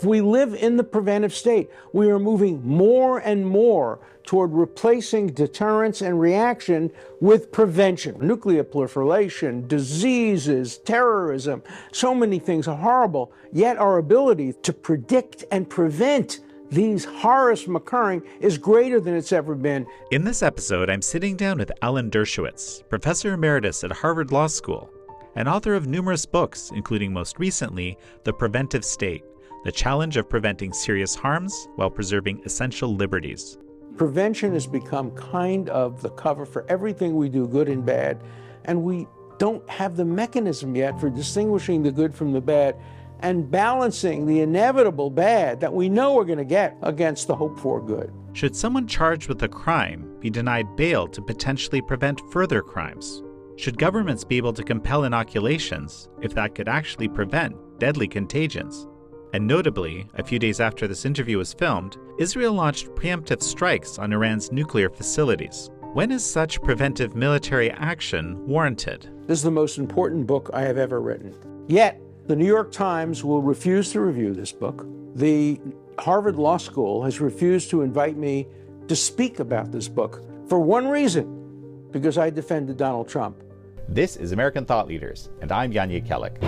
If we live in the preventive state, we are moving more and more toward replacing deterrence and reaction with prevention. Nuclear proliferation, diseases, terrorism, so many things are horrible, yet our ability to predict and prevent these horrors from occurring is greater than it's ever been. In this episode, I'm sitting down with Alan Dershowitz, Professor Emeritus at Harvard Law School, and author of numerous books, including most recently, The Preventive State, the challenge of preventing serious harms while preserving essential liberties. Prevention has become kind of the cover for everything we do, good and bad, and we don't have the mechanism yet for distinguishing the good from the bad and balancing the inevitable bad that we know we're going to get against the hope for good. Should someone charged with a crime be denied bail to potentially prevent further crimes? Should governments be able to compel inoculations if that could actually prevent deadly contagions? And notably, a few days after this interview was filmed, Israel launched preemptive strikes on Iran's nuclear facilities. When is such preventive military action warranted? This is the most important book I have ever written. Yet, the New York Times will refuse to review this book. The Harvard Law School has refused to invite me to speak about this book for one reason, because I defended Donald Trump. This is American Thought Leaders, and I'm Jan Jekielek.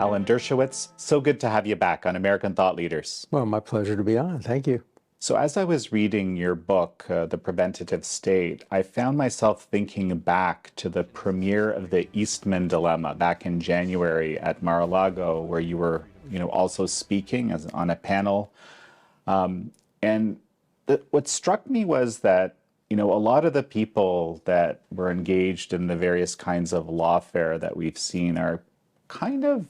Alan Dershowitz, so good to have you back on American Thought Leaders. Well, my pleasure to be on. Thank you. So as I was reading your book, The Preventative State, I found myself thinking back to the premiere of the Eastman Dilemma back in January at Mar-a-Lago, where you were, also speaking on a panel. What struck me was that, a lot of the people that were engaged in the various kinds of lawfare that we've seen are kind of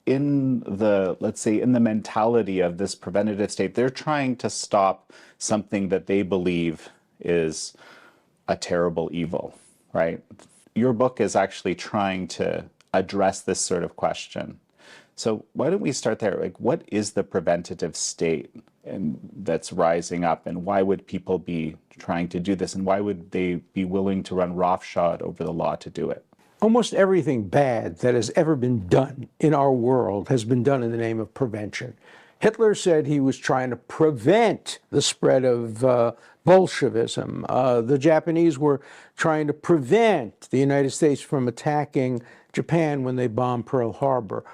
in the, let's say, in the mentality of this preventative state. They're trying to stop something that they believe is a terrible evil, right? Your book is actually trying to address this sort of question. So why don't we start there? Like, what is the preventative state and that's rising up, and why would people be trying to do this, and why would they be willing to run roughshod over the law to do it? Almost everything bad that has ever been done in our world has been done in the name of prevention. Hitler said he was trying to prevent the spread of Bolshevism. The Japanese were trying to prevent the United States from attacking Japan when they bombed Pearl Harbor.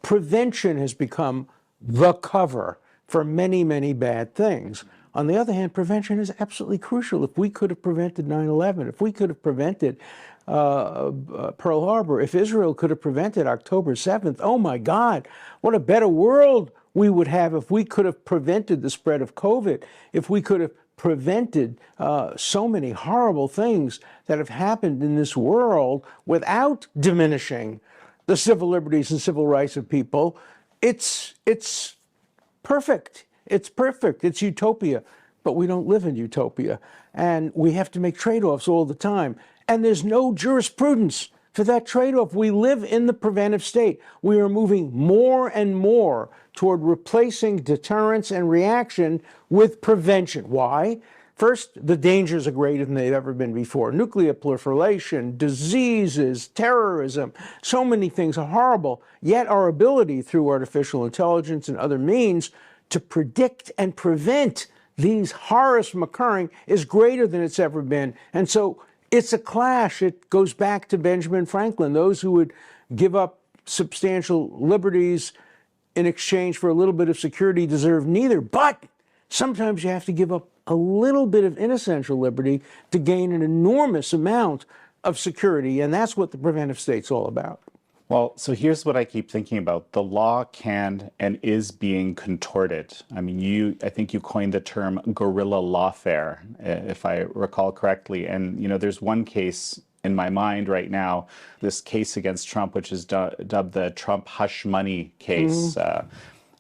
Prevention has become the cover for many, many bad things. On the other hand, prevention is absolutely crucial. If we could have prevented 9/11, if we could have prevented Pearl Harbor, if Israel could have prevented October 7th, oh my God, what a better world we would have if we could have prevented the spread of COVID, if we could have prevented so many horrible things that have happened in this world without diminishing the civil liberties and civil rights of people. It's perfect. It's perfect. It's utopia. But we don't live in utopia. And we have to make trade-offs all the time. And there's no jurisprudence for that trade-off. We live in the preventive state. We are moving more and more toward replacing deterrence and reaction with prevention. Why? First, the dangers are greater than they've ever been before. Nuclear proliferation, diseases, terrorism, so many things are horrible. Yet our ability through artificial intelligence and other means to predict and prevent these horrors from occurring is greater than it's ever been. And so it's a clash. It goes back to Benjamin Franklin. Those who would give up substantial liberties in exchange for a little bit of security deserve neither. But sometimes you have to give up a little bit of inessential liberty to gain an enormous amount of security. And that's what the preventive state's all about. Well, so here's what I keep thinking about. The law can and is being contorted. I mean, I think you coined the term guerrilla lawfare, if I recall correctly. And, there's one case in my mind right now, this case against Trump, which is dubbed the Trump hush money case.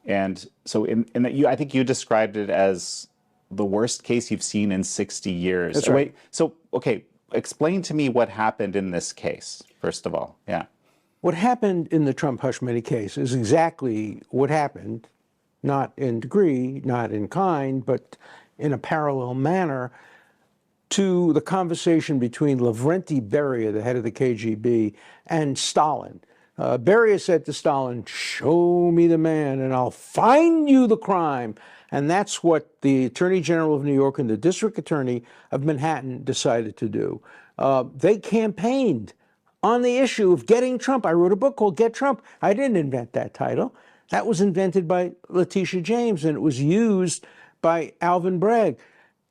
And so I think you described it as the worst case you've seen in 60 years. That's right. So, okay, explain to me what happened in this case, first of all. Yeah. What happened in the Trump hush money case is exactly what happened, not in degree, not in kind, but in a parallel manner to the conversation between Lavrentiy Beria, the head of the KGB, and Stalin. Beria said to Stalin, "Show me the man and I'll find you the crime." And that's what the Attorney General of New York and the District Attorney of Manhattan decided to do. They campaigned on the issue of getting Trump. I wrote a book called Get Trump. I didn't invent that title. That was invented by Letitia James, and it was used by Alvin Bragg.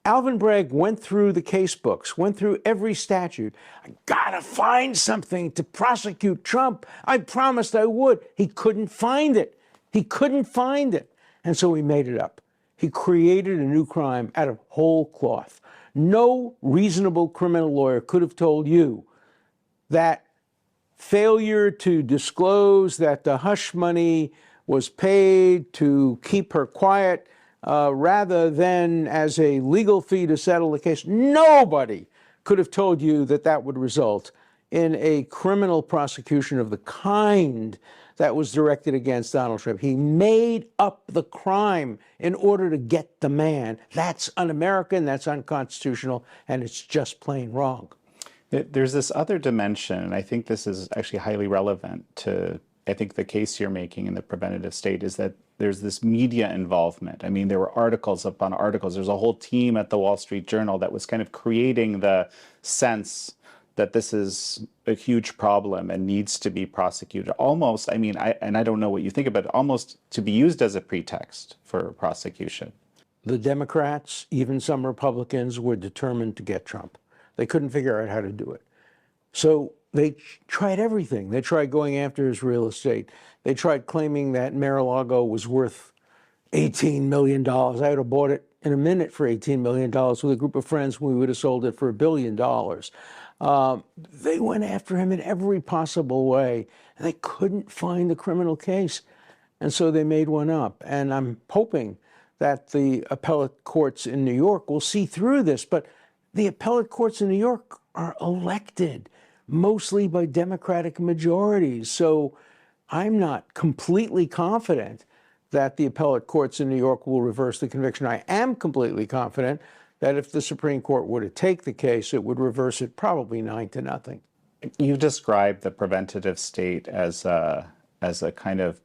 Alvin Bragg went through the case books, went through every statute. I gotta find something to prosecute Trump. I promised I would. He couldn't find it. He couldn't find it. And so he made it up. He created a new crime out of whole cloth. No reasonable criminal lawyer could have told you that failure to disclose that the hush money was paid to keep her quiet rather than as a legal fee to settle the case. Nobody could have told you that that would result in a criminal prosecution of the kind that was directed against Donald Trump. He made up the crime in order to get the man. That's un-American, that's unconstitutional, and it's just plain wrong. There's this other dimension, and I think this is actually highly relevant to, I think, the case you're making in the preventative state, is that there's this media involvement. I mean, there were articles upon articles. There's a whole team at the Wall Street Journal that was kind of creating the sense that this is a huge problem and needs to be prosecuted. Almost, I mean, I don't know what you think about it, almost to be used as a pretext for prosecution. The Democrats, even some Republicans, were determined to get Trump. They couldn't figure out how to do it. So they tried everything. They tried going after his real estate. They tried claiming that Mar-a-Lago was worth $18 million. I would have bought it in a minute for $18 million with a group of friends. We would have sold it for $1 billion. They went after him in every possible way, and they couldn't find the criminal case. And so they made one up. And I'm hoping that the appellate courts in New York will see through this. But the appellate courts in New York are elected mostly by Democratic majorities. So I'm not completely confident that the appellate courts in New York will reverse the conviction. I am completely confident that if the Supreme Court were to take the case, it would reverse it probably 9-0. You described the preventative state as a kind of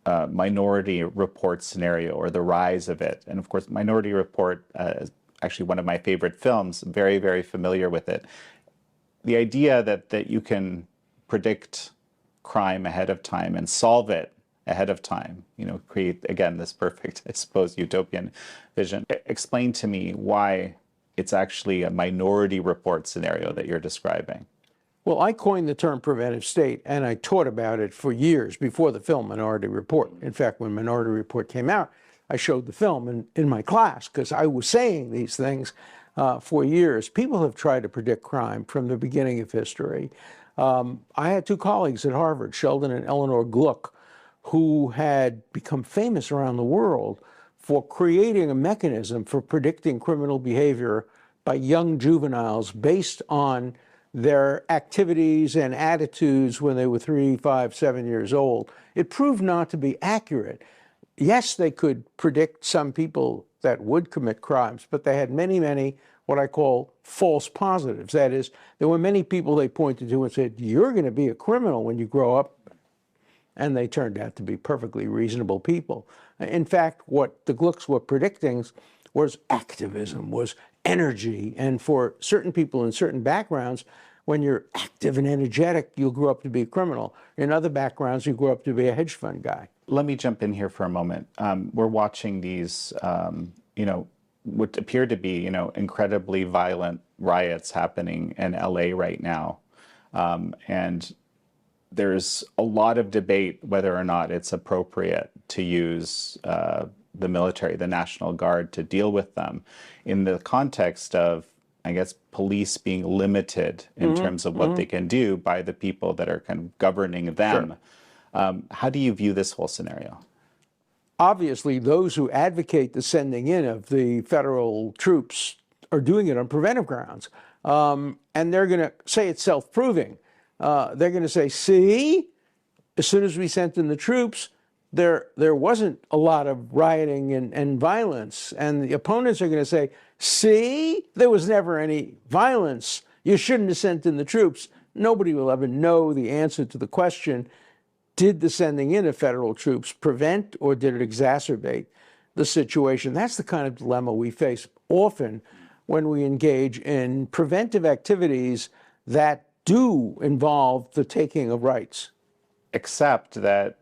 Minority Report scenario, or the rise of it. And of course, Minority Report is actually one of my favorite films, very, very familiar with it. The idea that you can predict crime ahead of time and solve it ahead of time, you know, create, again, this perfect, I suppose, utopian vision. Explain to me why it's actually a Minority Report scenario that you're describing. Well, I coined the term preventive state, and I taught about it for years before the film Minority Report. In fact, when Minority Report came out, I showed the film in my class because I was saying these things for years. People have tried to predict crime from the beginning of history. I had two colleagues at Harvard, Sheldon and Eleanor Gluck, who had become famous around the world for creating a mechanism for predicting criminal behavior by young juveniles based on their activities and attitudes when they were 3, 5, 7 years old. It proved not to be accurate. Yes, they could predict some people that would commit crimes, but they had many, many what I call false positives. That is, there were many people they pointed to and said, "You're going to be a criminal when you grow up." And they turned out to be perfectly reasonable people. In fact, what the Glucks were predicting was activism, was energy. And for certain people in certain backgrounds, when you're active and energetic, you'll grow up to be a criminal. In other backgrounds, you grow up to be a hedge fund guy. Let me jump in here for a moment. We're watching these, what appear to be, incredibly violent riots happening in LA right now. And there's a lot of debate whether or not it's appropriate to use the military, the National Guard, to deal with them in the context of, I guess, police being limited in terms of what they can do by the people that are kind of governing them. Sure. How do you view this whole scenario? Obviously, those who advocate the sending in of the federal troops are doing it on preventive grounds. And they're going to say it's self-proving. They're going to say, see, as soon as we sent in the troops, there wasn't a lot of rioting and violence. And the opponents are going to say, see, there was never any violence. You shouldn't have sent in the troops. Nobody will ever know the answer to the question, Did the sending in of federal troops prevent or did it exacerbate the situation? That's the kind of dilemma we face often when we engage in preventive activities that do involve the taking of rights. Except that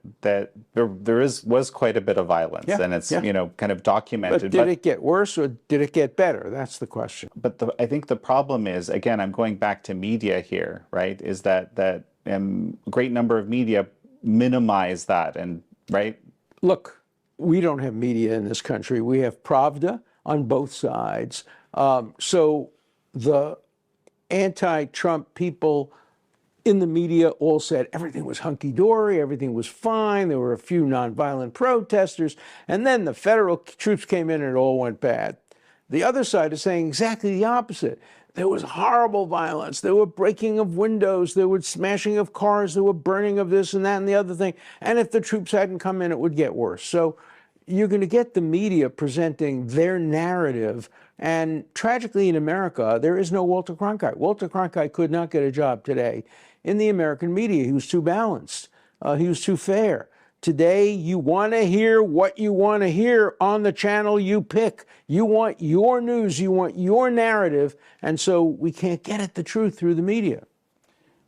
was quite a bit of violence, Yeah, and it's yeah. kind of documented. But did it get worse or did it get better? That's the question. But I think the problem is, again, I'm going back to media here, right? Is that a great number of media minimize that, and right? Look, we don't have media in this country. We have Pravda on both sides. So the anti-Trump people in the media all said everything was hunky-dory, everything was fine, there were a few nonviolent protesters, and then the federal troops came in and it all went bad. The other side is saying exactly the opposite. There was horrible violence, there were breaking of windows, there was smashing of cars, there were burning of this and that and the other thing, and if the troops hadn't come in, it would get worse. So you're going to get the media presenting their narrative. And tragically in America, there is no Walter Cronkite. Walter Cronkite could not get a job today in the American media. He was too balanced. He was too fair. Today, you want to hear what you want to hear on the channel you pick. You want your news. You want your narrative. And so we can't get at the truth through the media.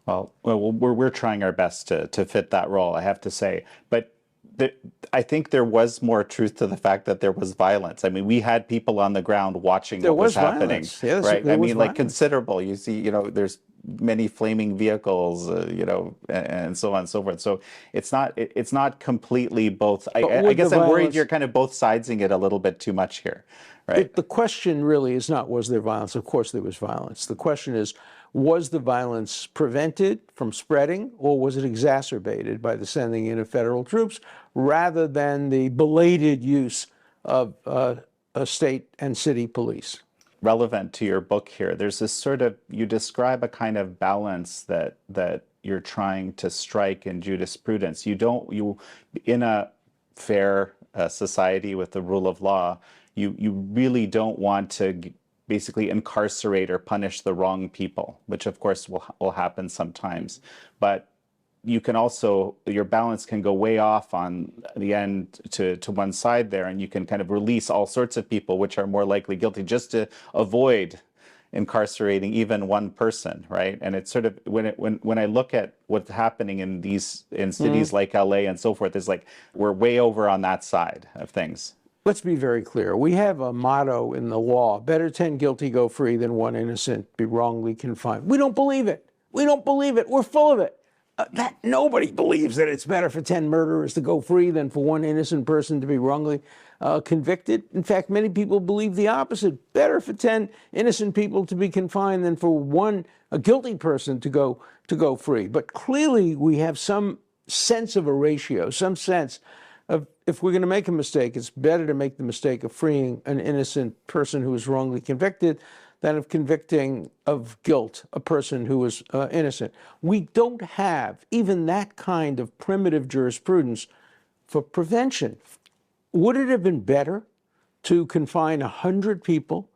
Well, we're trying our best to fit that role, I have to say. But I think there was more truth to the fact that there was violence. I mean, we had people on the ground watching what was happening, yes, right? I mean, like violence. considerable. You see, there's many flaming vehicles, and so on and so forth. So it's not completely both. I guess I'm worried you're kind of both sidesing it a little bit too much here, right? The question really is not, was there violence? Of course there was violence. The question is, was the violence prevented from spreading, or was it exacerbated by the sending in of federal troops rather than the belated use of state and city police? Relevant to your book here, there's this sort of, you describe a kind of balance that you're trying to strike in jurisprudence. You in a fair society with the rule of law, you really don't want to basically incarcerate or punish the wrong people, which of course will happen sometimes. But you can also, your balance can go way off on the end to one side there, and you can kind of release all sorts of people which are more likely guilty just to avoid incarcerating even one person, right? And it's sort of, when I look at what's happening in cities like LA and so forth, it's like we're way over on that side of things. Let's be very clear. We have a motto in the law: better 10 guilty go free than one innocent be wrongly confined. We don't believe it. We don't believe it. We're full of it. That nobody believes that it's better for 10 murderers to go free than for one innocent person to be wrongly convicted. In fact, many people believe the opposite. Better for 10 innocent people to be confined than for a guilty person to go free. But clearly we have some sense of a ratio, some sense of, if we're going to make a mistake, it's better to make the mistake of freeing an innocent person who was wrongly convicted than of convicting of guilt a person who was innocent. We don't have even that kind of primitive jurisprudence for prevention. Would it have been better to confine 100 people,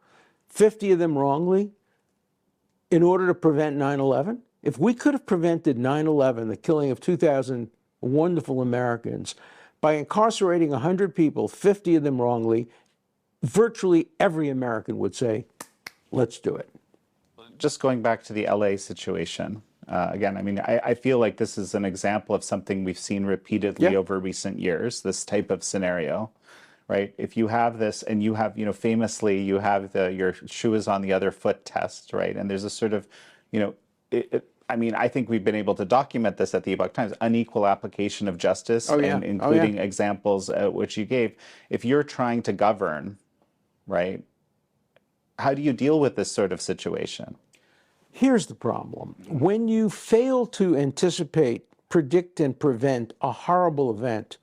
50 of them wrongly, in order to prevent 9/11? If we could have prevented 9/11, the killing of 2,000 wonderful Americans, by incarcerating 100 people, 50 of them wrongly, virtually every American would say, let's do it. Just going back to the LA situation, again, I mean, I feel like this is an example of something we've seen repeatedly over recent years, this type of scenario, right? If you have this, and you have, famously, you have your shoe is on the other foot test, right? And there's a sort of, I mean, I think we've been able to document this at the Epoch Times, unequal application of justice, and including examples which you gave. If you're trying to govern, right, how do you deal with this sort of situation? Here's the problem. When you fail to anticipate, predict, and prevent a horrible event,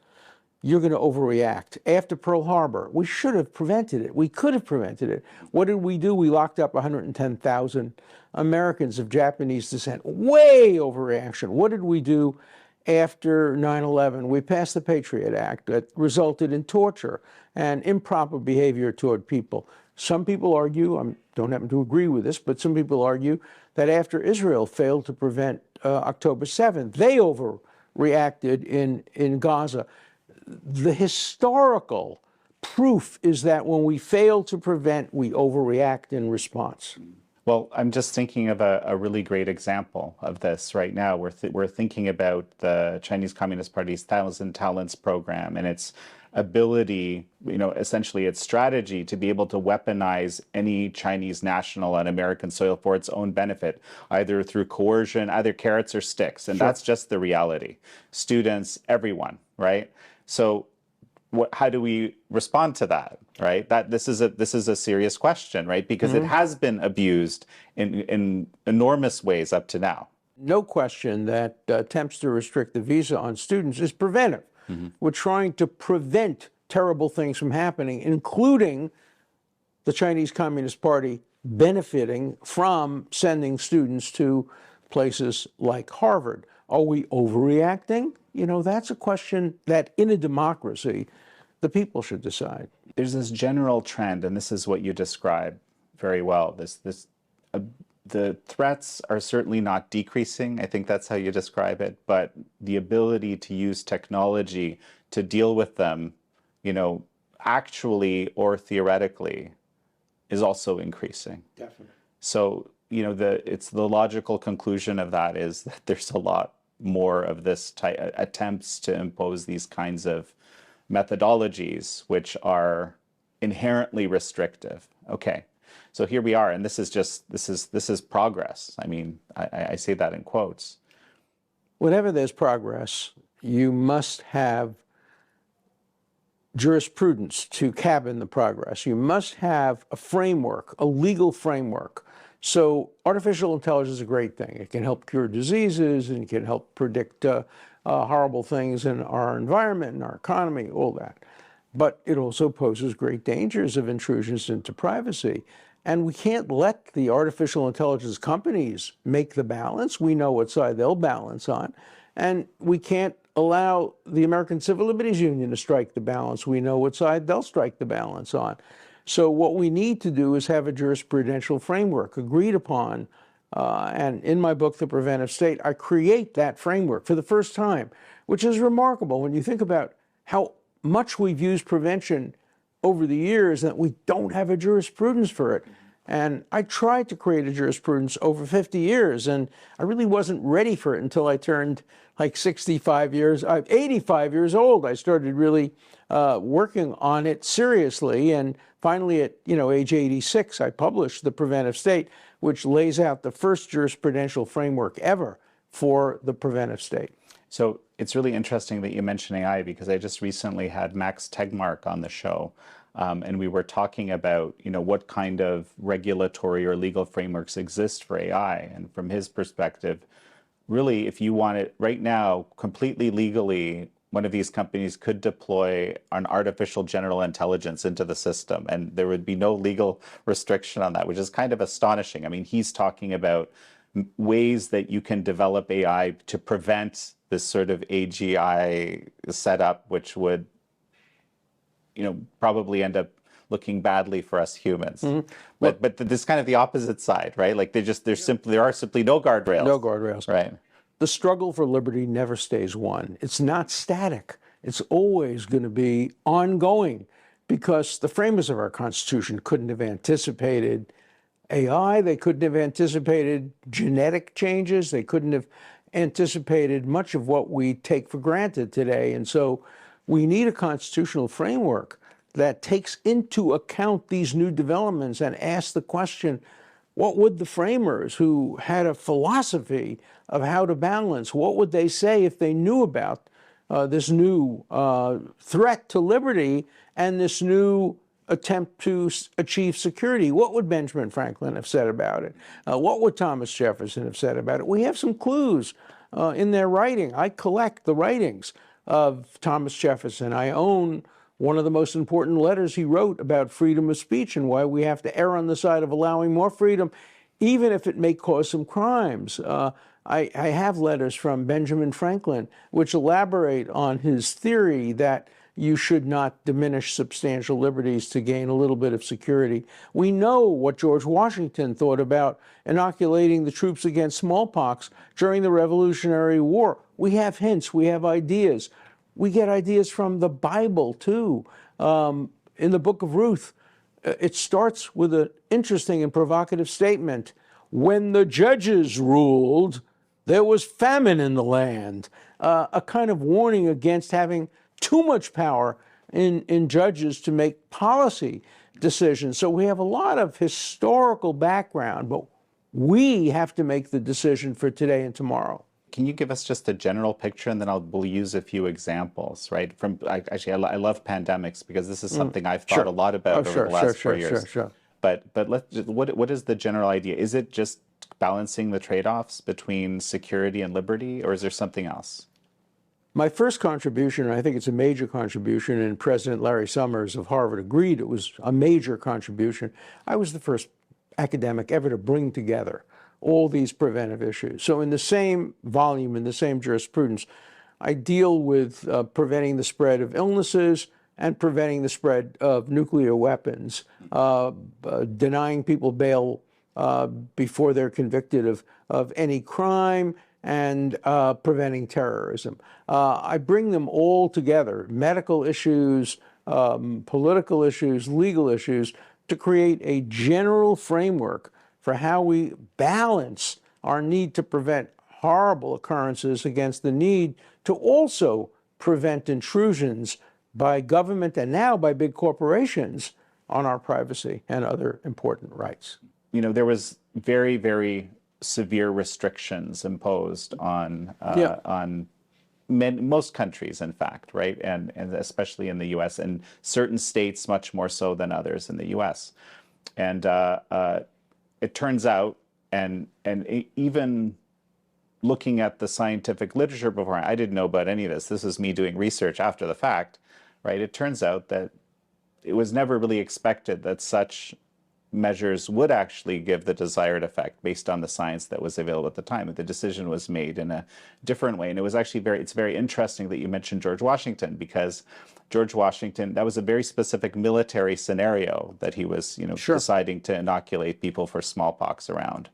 you're going to overreact. After Pearl Harbor, we should have prevented it. We could have prevented it. What did we do? We locked up 110,000 Americans of Japanese descent. Way overreaction. What did we do after 9/11? We passed the Patriot Act that resulted in torture and improper behavior toward people. Some people argue, I don't happen to agree with this, but some people argue that after Israel failed to prevent October 7th, they reacted in Gaza. The historical proof is that when we fail to prevent, we overreact in response. Well, I'm just thinking of a really great example of this right now. We're thinking about the Chinese Communist Party's Thousand Talents program and its ability, essentially its strategy to be able to weaponize any Chinese national on American soil for its own benefit, either through coercion, either carrots or sticks. And that's just the reality. Students, everyone, right? So how do we respond to that, right? This is a serious question, right? Because it has been abused in enormous ways up to now. No question that attempts to restrict the visa on students is preventive. We're trying to prevent terrible things from happening, including the Chinese Communist Party benefiting from sending students to places like Harvard. Are we overreacting? That's a question that in a democracy, the people should decide. There's this general trend, and this is what you describe very well. The threats are certainly not decreasing. I think that's how you describe it. But the ability to use technology to deal with them, actually or theoretically, is also increasing. Definitely. So, it's the logical conclusion of that is that there's a lot more of this attempts to impose these kinds of methodologies which are inherently restrictive. Okay, so here we are, and this is progress. I mean, I say that in quotes. Whenever there's progress, you must have jurisprudence to cabin the progress. You must have a framework, a legal framework. So artificial intelligence is a great thing. It can help cure diseases, and it can help predict horrible things in our environment, in our economy, all that. But it also poses great dangers of intrusions into privacy. And we can't let the artificial intelligence companies make the balance. We know what side they'll balance on. And we can't allow the American Civil Liberties Union to strike the balance. We know what side they'll strike the balance on. So what we need to do is have a jurisprudential framework agreed upon. And in my book, The Preventive State, I create that framework for the first time, which is remarkable when you think about how much we've used prevention over the years that we don't have a jurisprudence for it. And I tried to create a jurisprudence over 50 years, and I really wasn't ready for it until I turned like 85 years old. I started really working on it seriously, and finally at age 86, I published The Preventive State, which lays out the first jurisprudential framework ever for the preventive state. So it's really interesting that you mention AI, because I just recently had Max Tegmark on the show. And we were talking about, what kind of regulatory or legal frameworks exist for AI. And from his perspective, really, if you want it right now, completely legally, one of these companies could deploy an artificial general intelligence into the system, and there would be no legal restriction on that, which is kind of astonishing. I mean, he's talking about ways that you can develop AI to prevent this sort of AGI setup, which would probably end up looking badly for us humans. Mm-hmm. But this is kind of the opposite side, right? Like there are simply no guardrails. No guardrails. Right. The struggle for liberty never stays won. It's not static. It's always going to be ongoing, because the framers of our Constitution couldn't have anticipated AI. They couldn't have anticipated genetic changes. They couldn't have anticipated much of what we take for granted today. And so we need a constitutional framework that takes into account these new developments and asks the question, what would the framers who had a philosophy of how to balance, what would they say if they knew about this new threat to liberty and this new attempt to achieve security? What would Benjamin Franklin have said about it? What would Thomas Jefferson have said about it? We have some clues in their writing. I collect the writings of Thomas Jefferson. I own one of the most important letters he wrote about freedom of speech and why we have to err on the side of allowing more freedom, even if it may cause some crimes. I have letters from Benjamin Franklin which elaborate on his theory that you should not diminish substantial liberties to gain a little bit of security. We know what George Washington thought about inoculating the troops against smallpox during the Revolutionary War. We have hints, we have ideas. We get ideas from the Bible too. In the book of Ruth, it starts with an interesting and provocative statement. When the judges ruled, there was famine in the land. A kind of warning against having too much power in judges to make policy decisions. So we have a lot of historical background, but we have to make the decision for today and tomorrow. Can you give us just a general picture, and then we'll use a few examples, right? I love pandemics because this is something I've thought a lot about over the last 4 years. But what is the general idea? Is it just balancing the trade-offs between security and liberty, or is there something else? My first contribution, and I think it's a major contribution, and President Larry Summers of Harvard agreed it was a major contribution. I was the first academic ever to bring together all these preventive issues. So in the same volume, in the same jurisprudence, I deal with preventing the spread of illnesses and preventing the spread of nuclear weapons, denying people bail before they're convicted of any crime, and preventing terrorism. I bring them all together, medical issues, political issues, legal issues, to create a general framework for how we balance our need to prevent horrible occurrences against the need to also prevent intrusions by government and now by big corporations on our privacy and other important rights. You know, there was very, very severe restrictions imposed on most countries, in fact, right? And especially in the U.S., and certain states much more so than others in the U.S. And it turns out, and even looking at the scientific literature before, I didn't know about any of this. This is me doing research after the fact, right? It turns out that it was never really expected that such measures would actually give the desired effect based on the science that was available at the time. But the decision was made in a different way. And it was actually it's very interesting that you mentioned George Washington, because George Washington, that was a very specific military scenario that he was, deciding to inoculate people for smallpox around,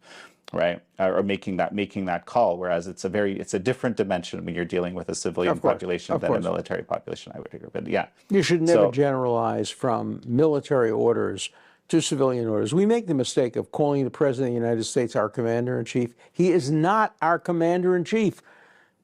right? Or making that call. Whereas it's a different dimension when you're dealing with a civilian population than a military population, I would agree. But yeah. You should never generalize from military orders to civilian orders. We make the mistake of calling the President of the United States our commander-in-chief. He is not our commander-in-chief.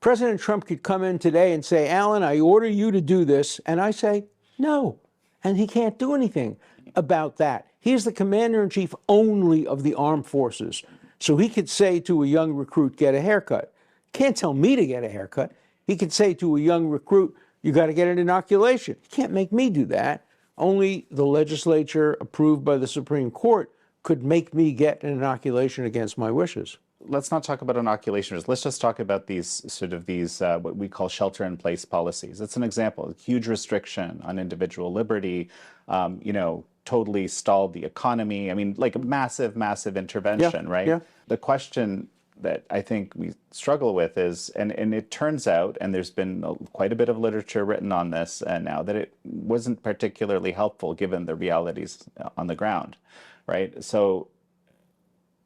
President Trump could come in today and say, Alan, I order you to do this. And I say, no. And he can't do anything about that. He is the commander-in-chief only of the armed forces. So he could say to a young recruit, get a haircut. Can't tell me to get a haircut. He could say to a young recruit, you got to get an inoculation. He can't make me do that. Only the legislature approved by the Supreme Court could make me get an inoculation against my wishes. Let's not talk about inoculations. Let's just talk about these what we call shelter-in-place policies. It's an example, a huge restriction on individual liberty, totally stalled the economy. I mean, like a massive, massive intervention, right? Yeah. The question that I think we struggle with is, and it turns out, and there's been quite a bit of literature written on this now, that it wasn't particularly helpful given the realities on the ground, right? So,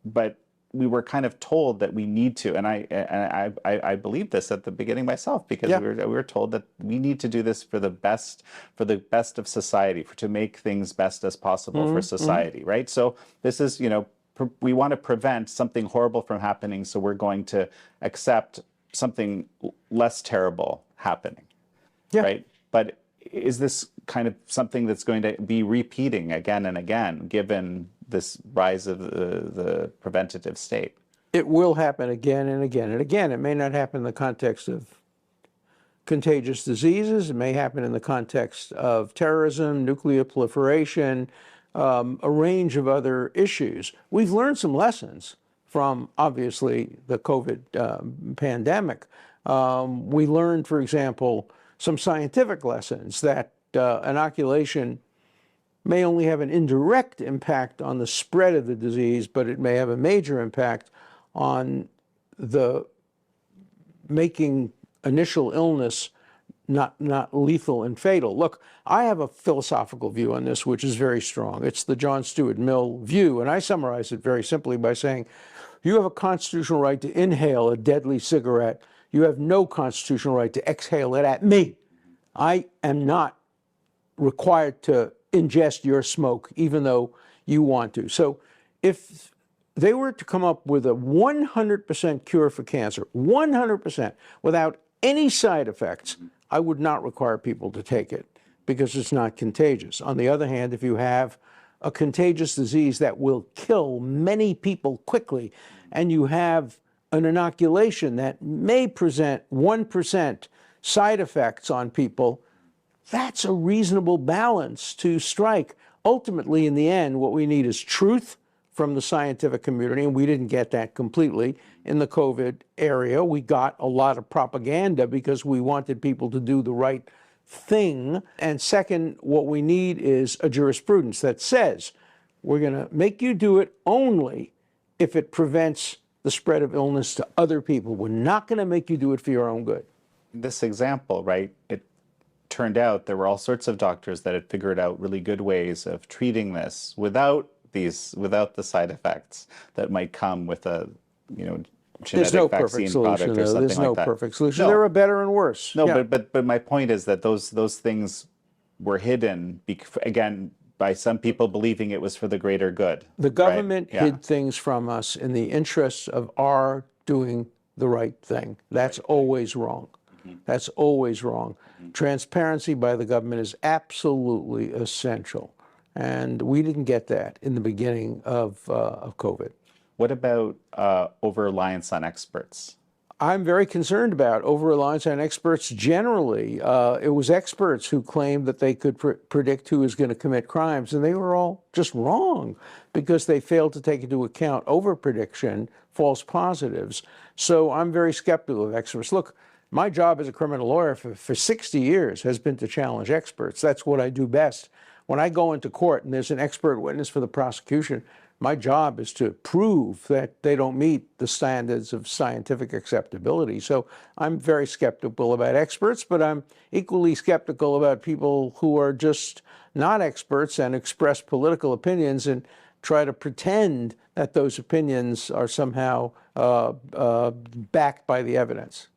but we were kind of told that we need to, and I believed this at the beginning myself, because we were told that we need to do this for the best of society, to make things best as possible for society, right? So this is, we want to prevent something horrible from happening, so we're going to accept something less terrible happening, right? But is this kind of something that's going to be repeating again and again, given this rise of the preventative state? It will happen again and again and again. It may not happen in the context of contagious diseases. It may happen in the context of terrorism, nuclear proliferation, a range of other issues. We've learned some lessons from, obviously, the COVID pandemic. We learned, for example, some scientific lessons that inoculation may only have an indirect impact on the spread of the disease, but it may have a major impact on the making initial illness not lethal and fatal. Look, I have a philosophical view on this, which is very strong. It's the John Stuart Mill view, and I summarize it very simply by saying, you have a constitutional right to inhale a deadly cigarette. You have no constitutional right to exhale it at me. I am not required to ingest your smoke, even though you want to. So if they were to come up with a 100% cure for cancer, 100%, without any side effects, I would not require people to take it because it's not contagious. On the other hand, if you have a contagious disease that will kill many people quickly, and you have an inoculation that may present 1% side effects on people, that's a reasonable balance to strike. Ultimately, in the end, what we need is truth from the scientific community, and we didn't get that completely in the COVID area. We got a lot of propaganda because we wanted people to do the right thing. And second, what we need is a jurisprudence that says we're going to make you do it only if it prevents the spread of illness to other people. We're not going to make you do it for your own good. This example, right, it turned out there were all sorts of doctors that had figured out really good ways of treating this without the side effects that might come with a, There's no genetic perfect vaccine solution, product or though. something There's no like that. perfect solution. No. There are better and worse. No, Yeah. but my point is that those things were hidden, again, by some people believing it was for the greater good. The government right? hid things from us in the interests of our doing the right thing. That's always wrong. That's always wrong. Transparency by the government is absolutely essential. And we didn't get that in the beginning of COVID. What about over-reliance on experts? I'm very concerned about over-reliance on experts generally. It was experts who claimed that they could predict who is going to commit crimes, and they were all just wrong because they failed to take into account over-prediction, false positives. So I'm very skeptical of experts. Look, my job as a criminal lawyer for 60 years has been to challenge experts. That's what I do best. When I go into court and there's an expert witness for the prosecution, my job is to prove that they don't meet the standards of scientific acceptability. So I'm very skeptical about experts, but I'm equally skeptical about people who are just not experts and express political opinions and try to pretend that those opinions are somehow backed by the evidence.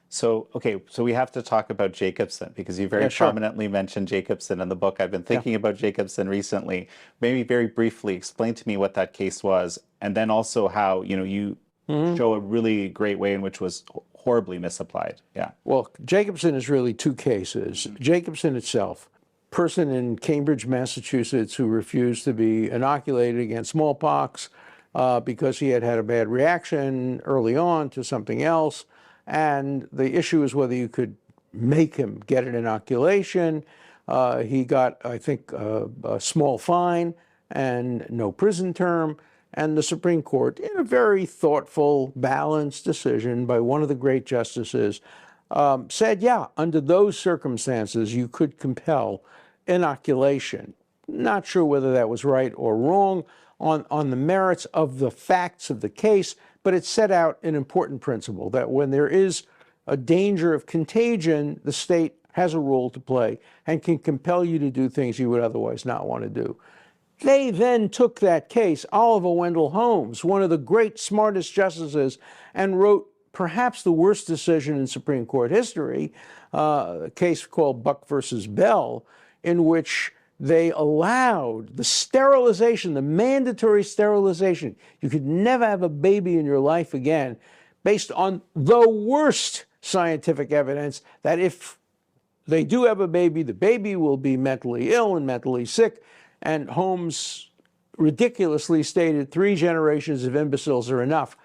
So, okay, so we have to talk about Jacobson because you very prominently mentioned Jacobson in the book. I've been thinking about Jacobson recently. Maybe very briefly explain to me what that case was, and then also how, you show a really great way in which was horribly misapplied. Yeah. Well, Jacobson is really two cases. Jacobson itself, person in Cambridge, Massachusetts, who refused to be inoculated against smallpox because he had had a bad reaction early on to something else. And the issue is whether you could make him get an inoculation. He got, I think, a small fine and no prison term. And the Supreme Court, in a very thoughtful, balanced decision by one of the great justices, said, yeah, under those circumstances, you could compel inoculation. Not sure whether that was right or wrong on the merits of the facts of the case, but it set out an important principle that when there is a danger of contagion, the state has a role to play and can compel you to do things you would otherwise not want to do. They then took that case, Oliver Wendell Holmes, one of the great, smartest justices, and wrote perhaps the worst decision in Supreme Court history, a case called Buck versus Bell, in which they allowed the sterilization, the mandatory sterilization. You could never have a baby in your life again, based on the worst scientific evidence that if they do have a baby, the baby will be mentally ill and mentally sick. And Holmes ridiculously stated 3 generations of imbeciles are enough.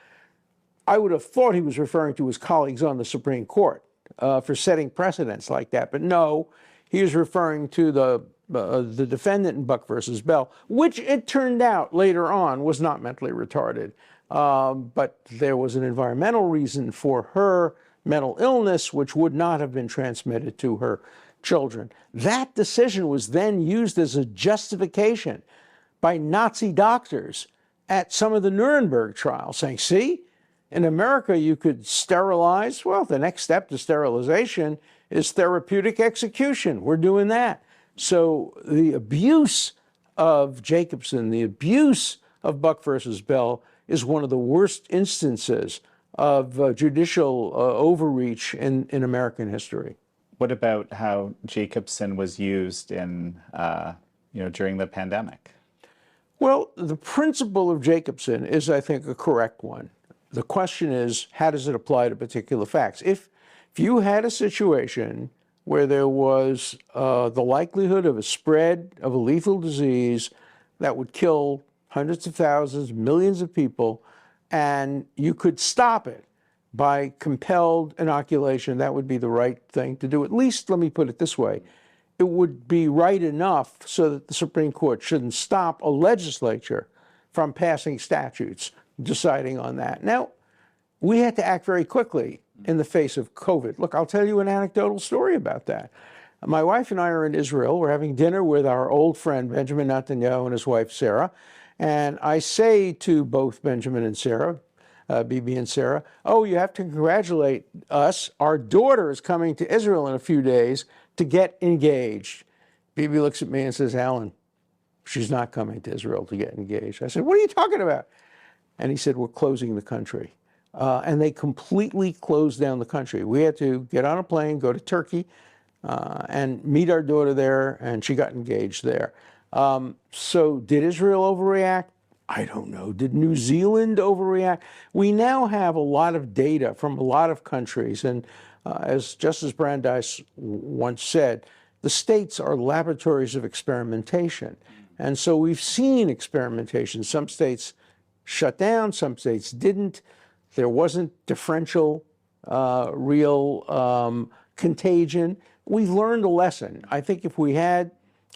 I would have thought he was referring to his colleagues on the Supreme Court for setting precedents like that. But no, he was referring to the defendant in Buck versus Bell, which it turned out later on was not mentally retarded. But there was an environmental reason for her mental illness, which would not have been transmitted to her children. That decision was then used as a justification by Nazi doctors at some of the Nuremberg trials, saying, see, in America you could sterilize. Well, the next step to sterilization is therapeutic execution. We're doing that. So the abuse of Jacobson, the abuse of Buck versus Bell, is one of the worst instances of judicial overreach in American history. What about how Jacobson was used in, during the pandemic? Well, the principle of Jacobson is, I think, a correct one. The question is, how does it apply to particular facts? If you had a situation where there was the likelihood of a spread of a lethal disease that would kill hundreds of thousands, millions of people, and you could stop it by compelled inoculation, that would be the right thing to do. At least, let me put it this way, it would be right enough so that the Supreme Court shouldn't stop a legislature from passing statutes deciding on that. Now, we had to act very quickly in the face of COVID. Look, I'll tell you an anecdotal story about that. My wife and I are in Israel. We're having dinner with our old friend, Benjamin Netanyahu, and his wife, Sarah. And I say to both Benjamin and Sarah, Bibi and Sarah, oh, you have to congratulate us. Our daughter is coming to Israel in a few days to get engaged. Bibi looks at me and says, Alan, she's not coming to Israel to get engaged. I said, what are you talking about? And he said, we're closing the country. And they completely closed down the country. We had to get on a plane, go to Turkey, and meet our daughter there, and she got engaged there. So did Israel overreact? I don't know. Did New Zealand overreact? We now have a lot of data from a lot of countries, and as Justice Brandeis once said, the states are laboratories of experimentation. And so we've seen experimentation. Some states shut down, some states didn't. There wasn't differential, real contagion. We've learned a lesson. I think if we had,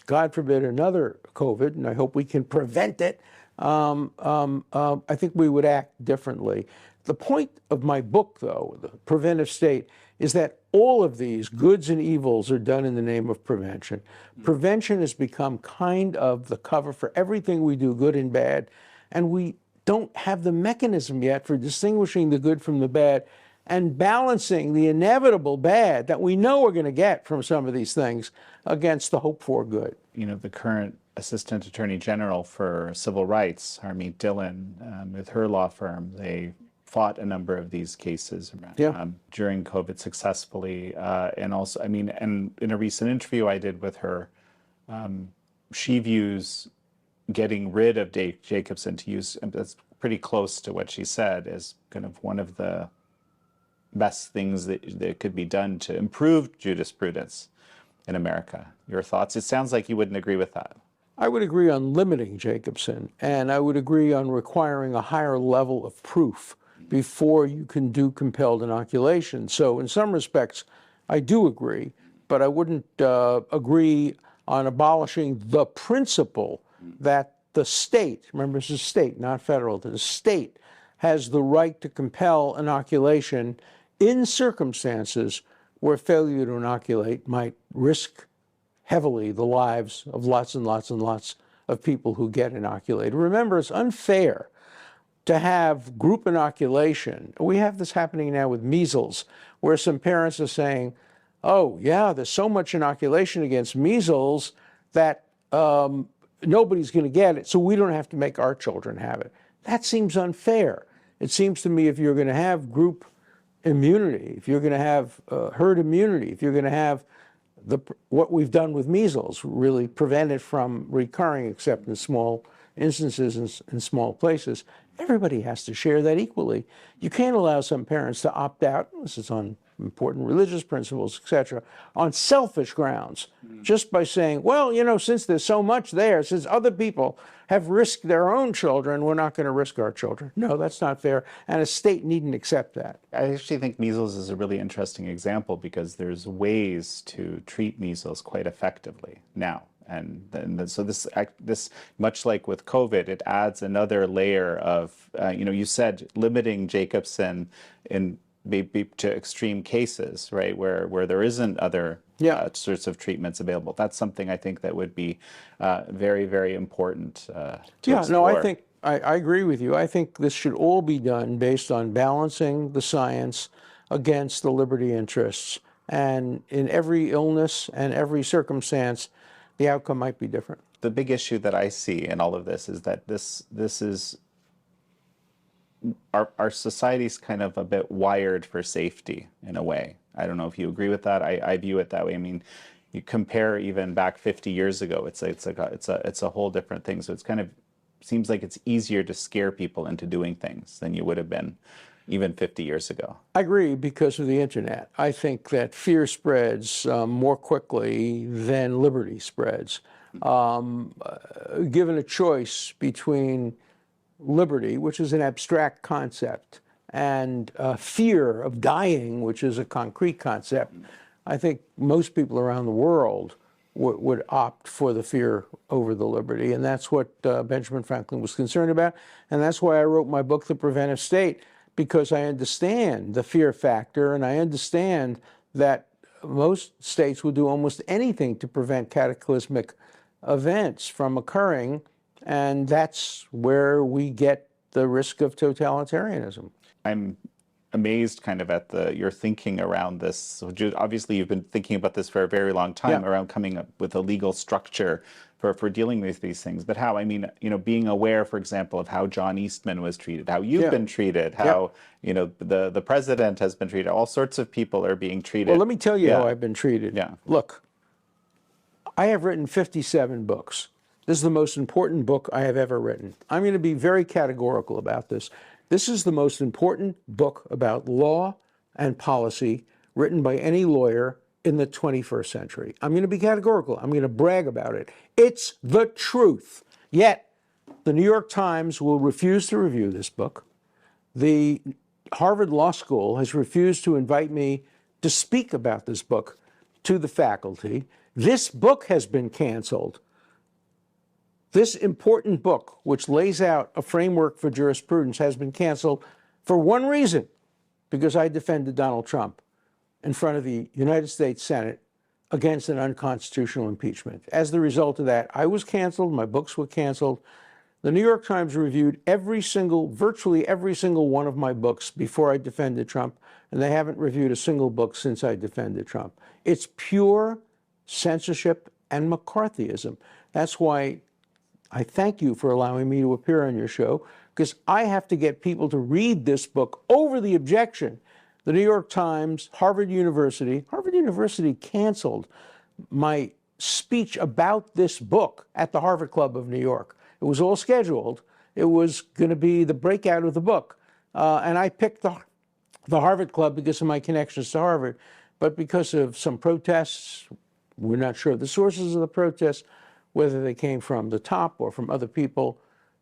God forbid, another COVID, and I hope we can prevent it, I think we would act differently. The point of my book, though, The Preventive State, is that all of these goods and evils are done in the name of prevention. Prevention has become kind of the cover for everything we do, good and bad, and we don't have the mechanism yet for distinguishing the good from the bad and balancing the inevitable bad that we know we're going to get from some of these things against the hope for good. You know, the current Assistant Attorney General for Civil Rights, Harmeet Dillon, with her law firm, they fought a number of these cases during COVID successfully. And also, I mean, and in a recent interview I did with her, she views getting rid of Jacobson, to use, that's pretty close to what she said, as kind of one of the best things that could be done to improve jurisprudence in America. Your thoughts? It sounds like you wouldn't agree with that. I would agree on limiting Jacobson, and I would agree on requiring a higher level of proof before you can do compelled inoculation. So in some respects, I do agree, but I wouldn't agree on abolishing the principle that the state, remember this is state, not federal, the state has the right to compel inoculation in circumstances where failure to inoculate might risk heavily the lives of lots and lots and lots of people who get inoculated. Remember, it's unfair to have group inoculation. We have this happening now with measles, where some parents are saying, oh, yeah, there's so much inoculation against measles that nobody's going to get it, so we don't have to make our children have it. That seems unfair. It seems to me if you're going to have group immunity, if you're going to have herd immunity, if you're going to have what we've done with measles, really prevent it from recurring except in small instances in small places, everybody has to share that equally. You can't allow some parents to opt out, this is on important religious principles, etc., on selfish grounds, just by saying, well, you know, since there's so much there, since other people have risked their own children, we're not going to risk our children. No, that's not fair, and a state needn't accept that. I actually think measles is a really interesting example because there's ways to treat measles quite effectively now. And so this, much like with COVID, it adds another layer of, you said limiting Jacobson in maybe to extreme cases, right, where there isn't other sorts of treatments available. That's something I think that would be very, very important to explore. No, I think I agree with you. I think this should all be done based on balancing the science against the liberty interests. And in every illness and every circumstance, the outcome might be different. The big issue that I see in all of this is that this is our society's kind of a bit wired for safety in a way. I don't know if you agree with that. I view it that way. I mean, you compare even back 50 years ago, it's a whole different thing. So it's kind of seems like it's easier to scare people into doing things than you would have been even 50 years ago. I agree because of the internet. I think that fear spreads more quickly than liberty spreads. Given a choice between liberty, which is an abstract concept, and fear of dying, which is a concrete concept, I think most people around the world would opt for the fear over the liberty. And that's what Benjamin Franklin was concerned about. And that's why I wrote my book, The Preventive State, because I understand the fear factor, and I understand that most states would do almost anything to prevent cataclysmic events from occurring. And that's where we get the risk of totalitarianism. I'm amazed kind of at your thinking around this. So obviously you've been thinking about this for a very long time, around coming up with a legal structure for dealing with these things. But how, I mean, being aware, for example, of how John Eastman was treated, how you've been treated, how, the president has been treated, all sorts of people are being treated. Well, let me tell you how I've been treated. Yeah. Look, I have written 57 books. This is the most important book I have ever written. I'm going to be very categorical about this. This is the most important book about law and policy written by any lawyer in the 21st century. I'm going to be categorical. I'm going to brag about it. It's the truth. Yet, the New York Times will refuse to review this book. The Harvard Law School has refused to invite me to speak about this book to the faculty. This book has been canceled. This important book, which lays out a framework for jurisprudence, has been canceled for one reason, because I defended Donald Trump in front of the United States Senate against an unconstitutional impeachment. As the result of that, I was canceled, my books were canceled. The New York Times reviewed virtually every single one of my books before I defended Trump, and they haven't reviewed a single book since I defended Trump. It's pure censorship and McCarthyism. That's why I thank you for allowing me to appear on your show, because I have to get people to read this book over the objection. The New York Times, Harvard University canceled my speech about this book at the Harvard Club of New York. It was all scheduled. It was going to be the breakout of the book. And I picked the Harvard Club because of my connections to Harvard. But because of some protests, we're not sure the sources of the protests, whether they came from the top or from other people,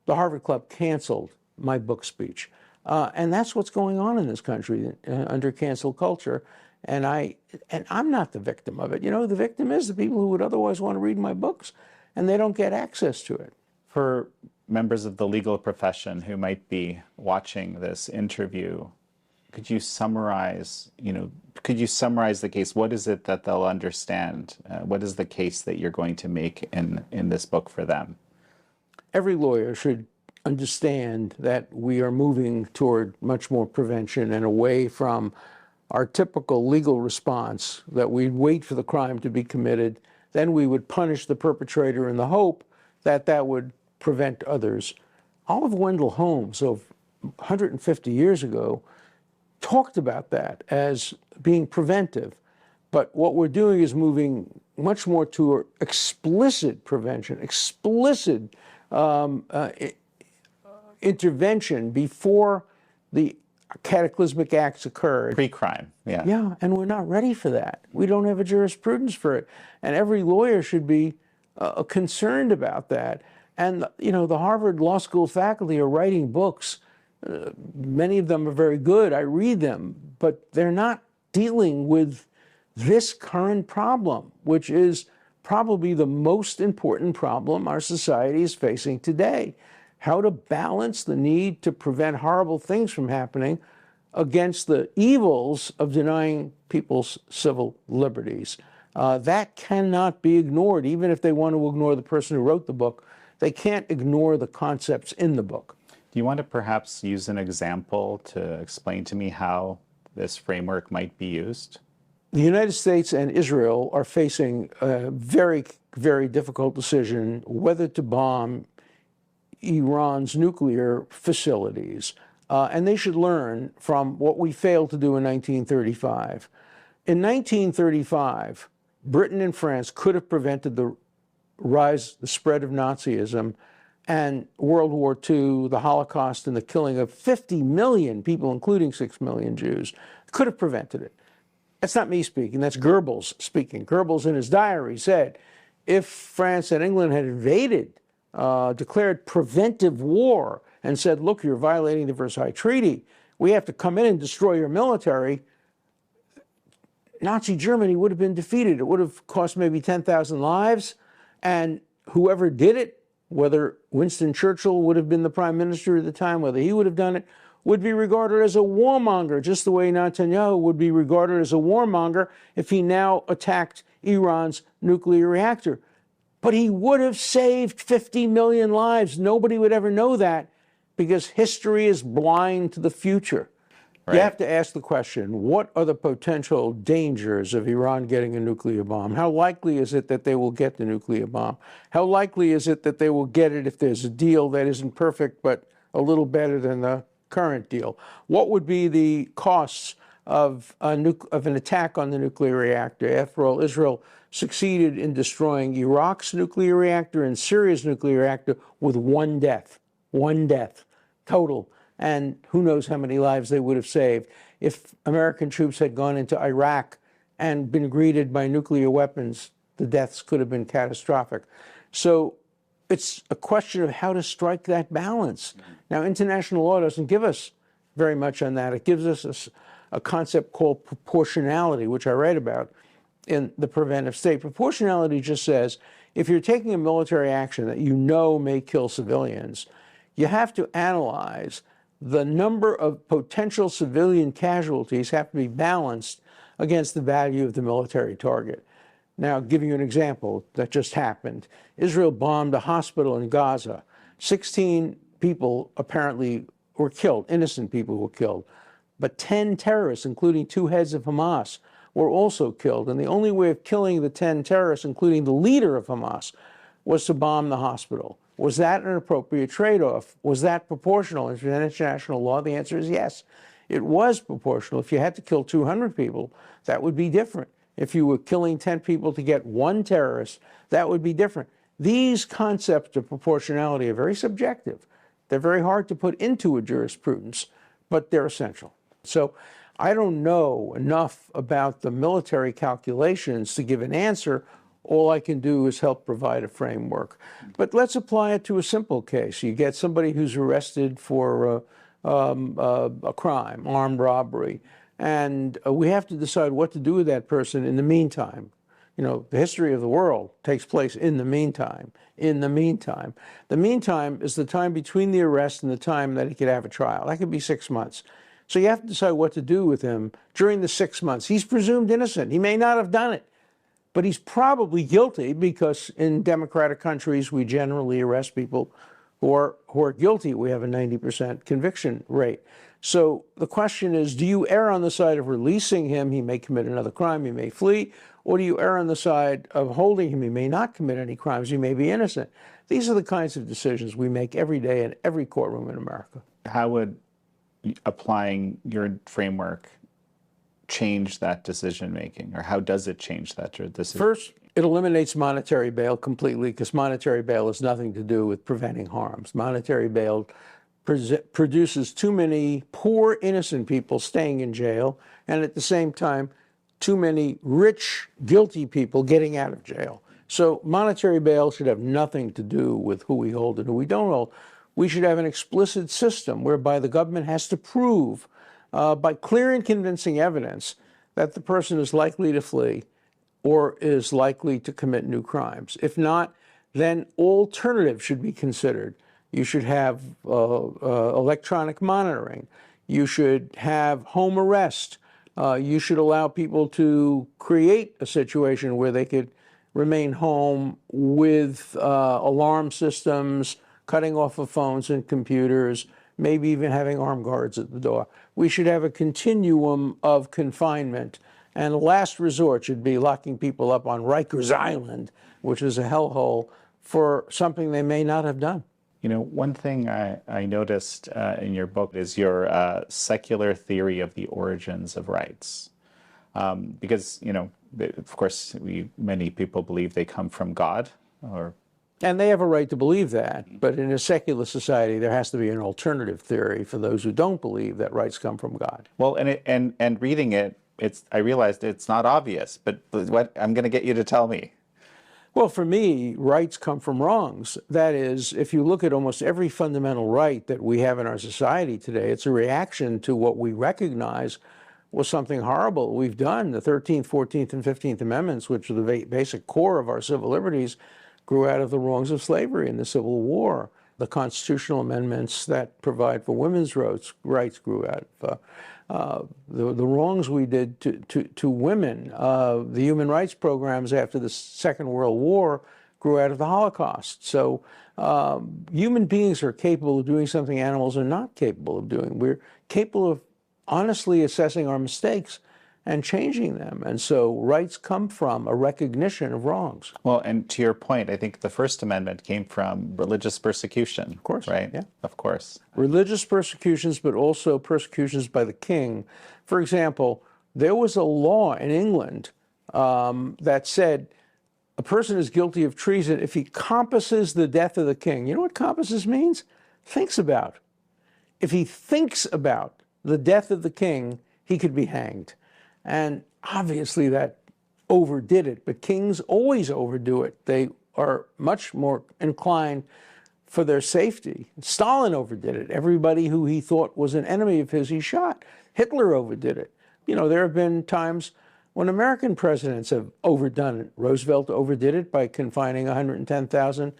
the Harvard Club canceled my book speech. And that's what's going on in this country under cancel culture. And I'm not the victim of it. The victim is the people who would otherwise want to read my books, and they don't get access to it. For members of the legal profession who might be watching this interview, could you summarize the case? What is it that they'll understand? What is the case that you're going to make in this book for them? Every lawyer should understand that we are moving toward much more prevention and away from our typical legal response that we'd wait for the crime to be committed, then we would punish the perpetrator in the hope that that would prevent others. Oliver Wendell Holmes, of 150 years ago, talked about that as being preventive. But what we're doing is moving much more to explicit prevention, explicit intervention before the cataclysmic acts occurred. Pre-crime, yeah. Yeah, and we're not ready for that. We don't have a jurisprudence for it. And every lawyer should be concerned about that. And, the Harvard Law School faculty are writing books. Many of them are very good. I read them, but they're not dealing with this current problem, which is probably the most important problem our society is facing today. How to balance the need to prevent horrible things from happening against the evils of denying people's civil liberties. That cannot be ignored, even if they want to ignore the person who wrote the book. They can't ignore the concepts in the book. Do you want to perhaps use an example to explain to me how this framework might be used? The United States and Israel are facing a very, very difficult decision whether to bomb Iran's nuclear facilities. and they should learn from what we failed to do in 1935. In 1935, Britain and France could have prevented the spread of Nazism and World War II, the Holocaust, and the killing of 50 million people, including 6 million Jews. Could have prevented it. That's not me speaking, that's Goebbels speaking. Goebbels in his diary said, if France and England had invaded, declared preventive war, and said, look, you're violating the Versailles Treaty, we have to come in and destroy your military, Nazi Germany would have been defeated. It would have cost maybe 10,000 lives, and whoever did it, whether Winston Churchill would have been the prime minister at the time, whether he would have done it, would be regarded as a warmonger, just the way Netanyahu would be regarded as a warmonger if he now attacked Iran's nuclear reactor. But he would have saved 50 million lives. Nobody would ever know that because history is blind to the future. Right. You have to ask the question, what are the potential dangers of Iran getting a nuclear bomb? How likely is it that they will get the nuclear bomb? How likely is it that they will get it if there's a deal that isn't perfect but a little better than the current deal? What would be the costs of an attack on the nuclear reactor? After all, Israel succeeded in destroying Iraq's nuclear reactor and Syria's nuclear reactor with one death total. And who knows how many lives they would have saved if American troops had gone into Iraq and been greeted by nuclear weapons. The deaths could have been catastrophic. So it's a question of how to strike that balance. Now, international law doesn't give us very much on that. It gives us a concept called proportionality, which I write about in the preventive state. Proportionality just says, if you're taking a military action that you know may kill civilians, you have to analyze the number of potential civilian casualties have to be balanced against the value of the military target. Now, giving you an example that just happened. Israel bombed a hospital in Gaza. 16 people apparently were killed, innocent people were killed. But 10 terrorists, including 2 heads of Hamas, were also killed. And the only way of killing the 10 terrorists, including the leader of Hamas, was to bomb the hospital. Was that an appropriate trade-off? Was that proportional in international law? The answer is yes. It was proportional. If you had to kill 200 people, that would be different. If you were killing 10 people to get 1 terrorist, that would be different. These concepts of proportionality are very subjective. They're very hard to put into a jurisprudence, but they're essential. So I don't know enough about the military calculations to give an answer. All I can do is help provide a framework. But let's apply it to a simple case. You get somebody who's arrested for a crime, armed robbery, and we have to decide what to do with that person in the meantime. You know, the history of the world takes place in the meantime. In the meantime. The meantime is the time between the arrest and the time that he could have a trial. That could be 6 months. So you have to decide what to do with him during the 6 months. He's presumed innocent. He may not have done it. But he's probably guilty because in democratic countries, we generally arrest people who are guilty. We have a 90% conviction rate. So the question is, do you err on the side of releasing him? He may commit another crime. He may flee. Or do you err on the side of holding him? He may not commit any crimes. He may be innocent. These are the kinds of decisions we make every day in every courtroom in America. How would applying your framework change that decision-making, or how does it change that decision? First, it eliminates monetary bail completely because monetary bail has nothing to do with preventing harms. Monetary bail produces too many poor, innocent people staying in jail, and at the same time, too many rich, guilty people getting out of jail. So monetary bail should have nothing to do with who we hold and who we don't hold. We should have an explicit system whereby the government has to prove by clear and convincing evidence that the person is likely to flee or is likely to commit new crimes. If not, then alternatives should be considered. You should have electronic monitoring. You should have home arrest. You should allow people to create a situation where they could remain home with alarm systems, cutting off of phones and computers, maybe even having armed guards at the door. We should have a continuum of confinement. And the last resort should be locking people up on Rikers Island, which is a hellhole, for something they may not have done. One thing I noticed in your book is your secular theory of the origins of rights. Because, of course, many people believe they come from God, and they have a right to believe that. But in a secular society, there has to be an alternative theory for those who don't believe that rights come from God. Well, and reading it, I realized it's not obvious. But what I'm going to get you to tell me. Well, for me, rights come from wrongs. That is, if you look at almost every fundamental right that we have in our society today, it's a reaction to what we recognize was something horrible we've done. The 13th, 14th, and 15th Amendments, which are the basic core of our civil liberties, grew out of the wrongs of slavery in the Civil War. The constitutional amendments that provide for women's rights grew out of the wrongs we did to women. The human rights programs after the Second World War grew out of the Holocaust. So human beings are capable of doing something animals are not capable of doing. We're capable of honestly assessing our mistakes and changing them. And so rights come from a recognition of wrongs. Well, and to your point, I think the First Amendment came from religious persecution. Of course. Right? Yeah. Of course. Religious persecutions, but also persecutions by the king. For example, there was a law in England that said a person is guilty of treason if he compasses the death of the king. You know what compasses means? Thinks about. If he thinks about the death of the king, he could be hanged. And obviously that overdid it, but kings always overdo it. They are much more inclined for their safety. Stalin overdid it. Everybody who he thought was an enemy of his, he shot. Hitler overdid it. There have been times when American presidents have overdone it. Roosevelt overdid it by confining 110,000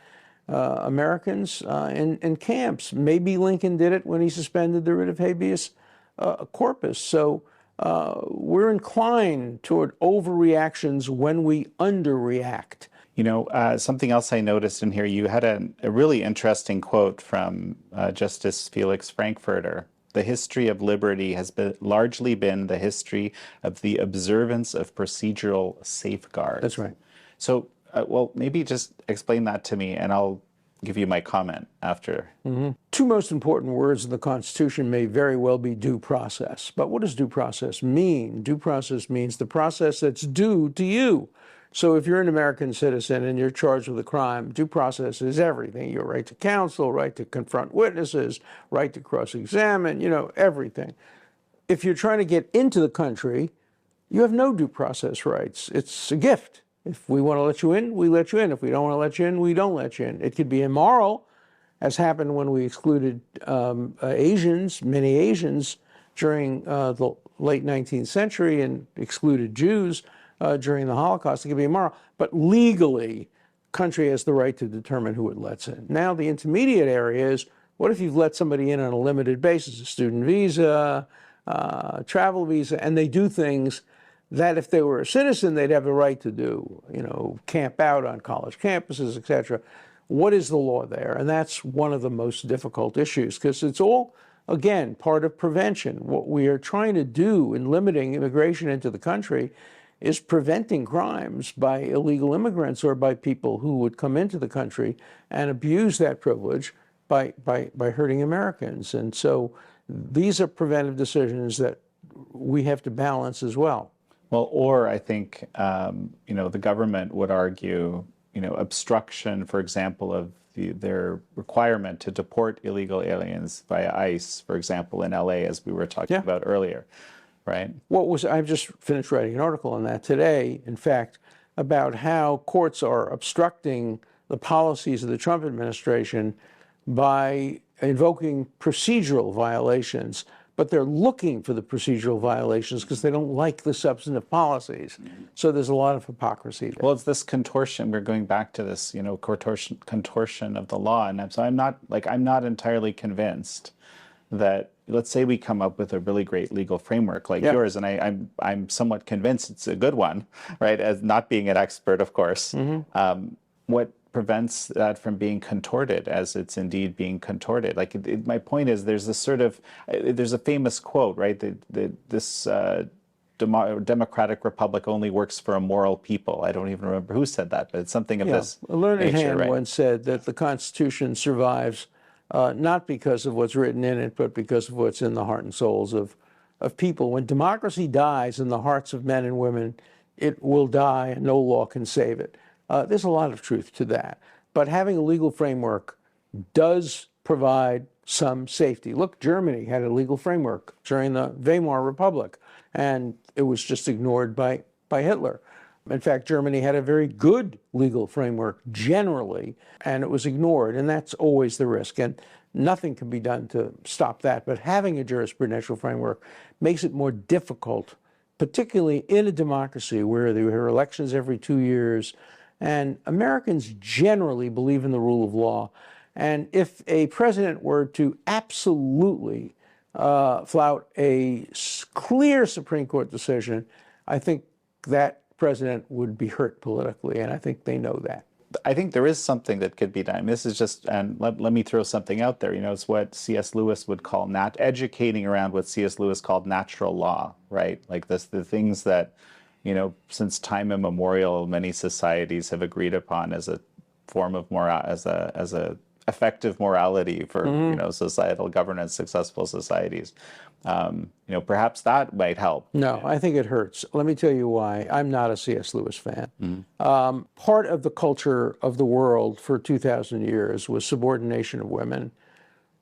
Americans in camps. Maybe Lincoln did it when he suspended the writ of habeas corpus. So we're inclined toward overreactions when we underreact. Something else I noticed in here, you had a really interesting quote from Justice Felix Frankfurter. The history of liberty has largely been the history of the observance of procedural safeguards. That's right. So, well, maybe just explain that to me, and I'll give you my comment after. Mm-hmm. Two most important words in the Constitution may very well be due process. But what does due process mean? Due process means the process that's due to you. So if you're an American citizen and you're charged with a crime, due process is everything. Your right to counsel, right to confront witnesses, right to cross-examine, everything. If you're trying to get into the country, you have no due process rights. It's a gift. If we want to let you in, we let you in. If we don't want to let you in, we don't let you in. It could be immoral, as happened when we excluded many Asians during the late 19th century and excluded Jews during the Holocaust. It could be immoral. But legally, country has the right to determine who it lets in. Now, the intermediate area is, what if you've let somebody in on a limited basis, a student visa, travel visa, and they do things that if they were a citizen, they'd have the right to do, camp out on college campuses, etc. What is the law there? And that's one of the most difficult issues, because it's all, again, part of prevention. What we are trying to do in limiting immigration into the country is preventing crimes by illegal immigrants or by people who would come into the country and abuse that privilege by hurting Americans. And so these are preventive decisions that we have to balance as well. Well, or I think, the government would argue, obstruction, for example, of their requirement to deport illegal aliens via ICE, for example, in LA, as we were talking about earlier, right? I've just finished writing an article on that today, in fact, about how courts are obstructing the policies of the Trump administration by invoking procedural violations. But they're looking for the procedural violations because they don't like the substantive policies. So there's a lot of hypocrisy there. Well, it's this contortion. We're going back to this, contortion of the law. And so I'm not entirely convinced that, let's say we come up with a really great legal framework like yours, and I'm somewhat convinced it's a good one, right? As not being an expert, of course. What prevents that from being contorted as it's indeed being contorted? My point is, there's this there's a famous quote, right? This democratic republic only works for a moral people. I don't even remember who said that, but it's something of this A learned nature, hand right? once said that the Constitution survives not because of what's written in it, but because of what's in the heart and souls of people. When democracy dies in the hearts of men and women, it will die and no law can save it. There's a lot of truth to that. But having a legal framework does provide some safety. Look, Germany had a legal framework during the Weimar Republic, and it was just ignored by Hitler. In fact, Germany had a very good legal framework generally, and it was ignored, and that's always the risk. And nothing can be done to stop that. But having a jurisprudential framework makes it more difficult, particularly in a democracy where there are elections every 2 years, and Americans generally believe in the rule of law. And if a president were to absolutely flout a clear Supreme Court decision, I think that president would be hurt politically, and I think they know that. I think there is something that could be done. This is just, and let me throw something out there. You know, it's what C.S. Lewis would call educating around what C.S. Lewis called natural law, right? Like the things that, you know, since time immemorial, many societies have agreed upon as a form of moral, as a effective morality for you know, societal governance, successful societies. You know, perhaps that might help. No, I think it hurts. Let me tell you why. I'm not a C.S. Lewis fan. Part of the culture of the world for 2,000 years was subordination of women,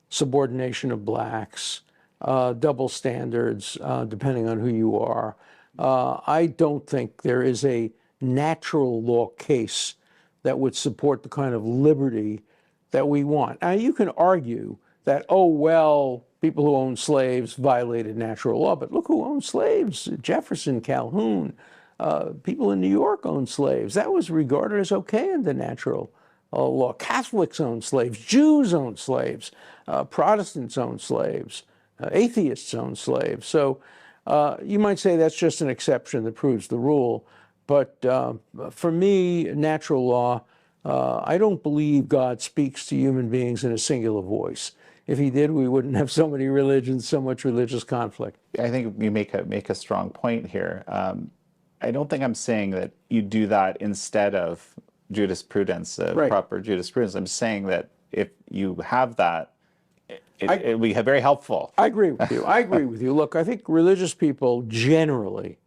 subordination of blacks, double standards, depending on who you are. I don't think there is a natural law case that would support the kind of liberty that we want. Now, you can argue that, oh, well, people who owned slaves violated natural law, but look who owned slaves: Jefferson, Calhoun. People in New York owned slaves. That was regarded as okay in the natural law. Catholics owned slaves, Jews owned slaves, Protestants owned slaves, atheists owned slaves. So you might say that's just an exception that proves the rule. But for me, natural law, I don't believe God speaks to human beings in a singular voice. If he did, we wouldn't have so many religions, so much religious conflict. I think you make a strong point here. I don't think I'm saying that you do that instead of jurisprudence, Right. proper jurisprudence. I'm saying that if you have that, it would be very helpful. I agree with you. I agree with you. Look, I think religious people generally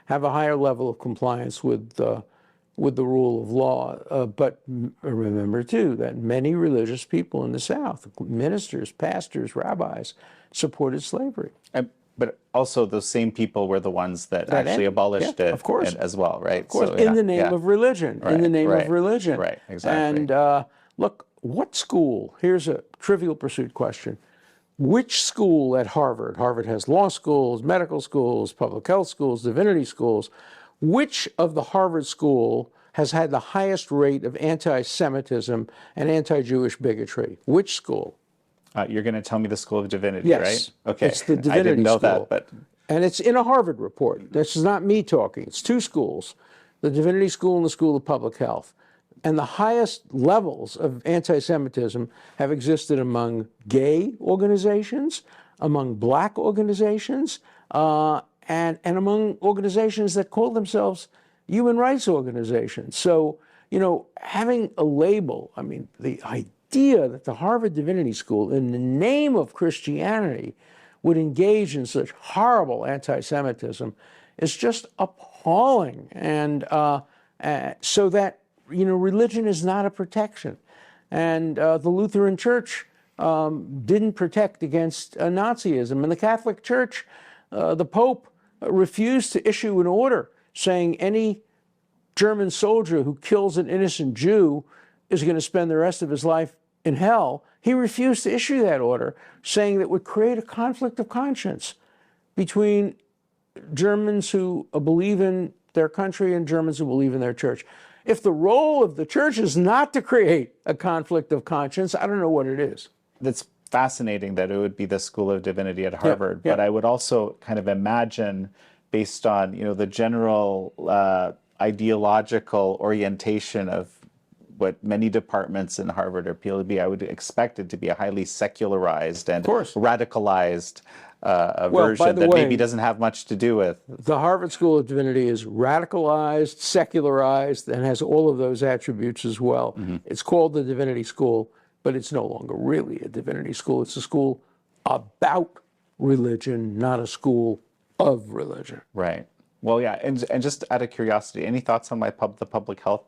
have a higher level of compliance with the rule of law. But remember, too, that many religious people in the South, ministers, pastors, rabbis, supported slavery. But also those same people were the ones that actually abolished it of course. as well, right? Of course, So, in the name of religion, in the name of religion. Right, exactly. And look, what school, here's a Trivial Pursuit question. Which school at Harvard, Harvard has law schools, medical schools, public health schools, divinity schools, which of the Harvard school has had the highest rate of anti-Semitism and anti-Jewish bigotry? Which school? You're going to tell me the School of Divinity, Yes. right? Okay. It's the Divinity I didn't know School. that, but And it's in a Harvard report. This is not me talking. It's two schools, the Divinity School and the School of Public Health. And the highest levels of anti-Semitism have existed among gay organizations, among black organizations, and among organizations that call themselves human rights organizations. So, you know, having a label, I mean, the idea that the Harvard Divinity School, in the name of Christianity, would engage in such horrible anti-Semitism is just appalling. And so that, you know, religion is not a protection. And the Lutheran Church didn't protect against Nazism. And the Catholic Church, the Pope refused to issue an order saying any German soldier who kills an innocent Jew is going to spend the rest of his life in hell. He refused to issue that order, saying that it would create a conflict of conscience between Germans who believe in their country and Germans who believe in their church. If the role of the church is not to create a conflict of conscience, I don't know what it is. That's fascinating that it would be the School of Divinity at Harvard. Yeah. But I would also kind of imagine, based on, you know, the general ideological orientation of what many departments in Harvard or PLB, I would expect it to be a highly secularized and radicalized a Well, by version the that way, maybe doesn't have much to do with. the Harvard School of Divinity is radicalized, secularized, and has all of those attributes as well. It's called the Divinity School, but it's no longer really a divinity school. It's a school about religion, not a school of religion. Right. Well, yeah, and just out of curiosity, any thoughts on why the public health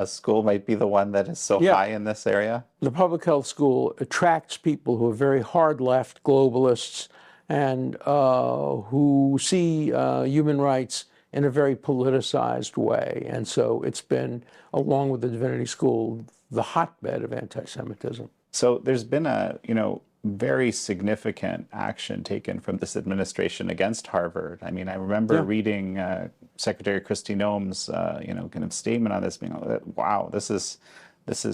school might be the one that is so high in this area? The public health school attracts people who are very hard left globalists and who see human rights in a very politicized way. And so it's been, along with the Divinity School, the hotbed of anti-Semitism. So there's been a, very significant action taken from this administration against Harvard. I mean, I remember reading Secretary Kristi Noem's, kind of statement on this, being, wow, this is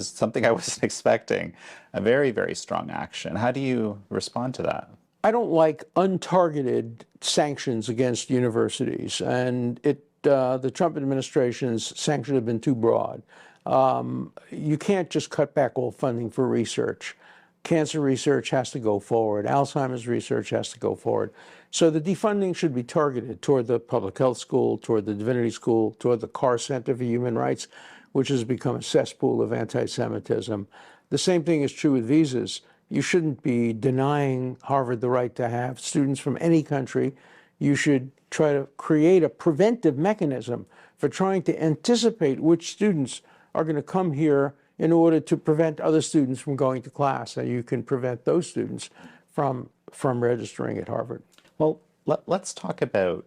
something I wasn't expecting. A very, very strong action. How do you respond to that? I don't like untargeted sanctions against universities, and the Trump administration's sanctions have been too broad. You can't just cut back all funding for research. Cancer research has to go forward. Alzheimer's research has to go forward. So the defunding should be targeted toward the public health school, toward the Divinity School, toward the Carr Center for Human Rights, which has become a cesspool of anti-Semitism. The same thing is true with visas. You shouldn't be denying Harvard the right to have students from any country. You should try to create a preventive mechanism for trying to anticipate which students are going to come here in order to prevent other students from going to class, and you can prevent those students from registering at Harvard. Well, let's talk about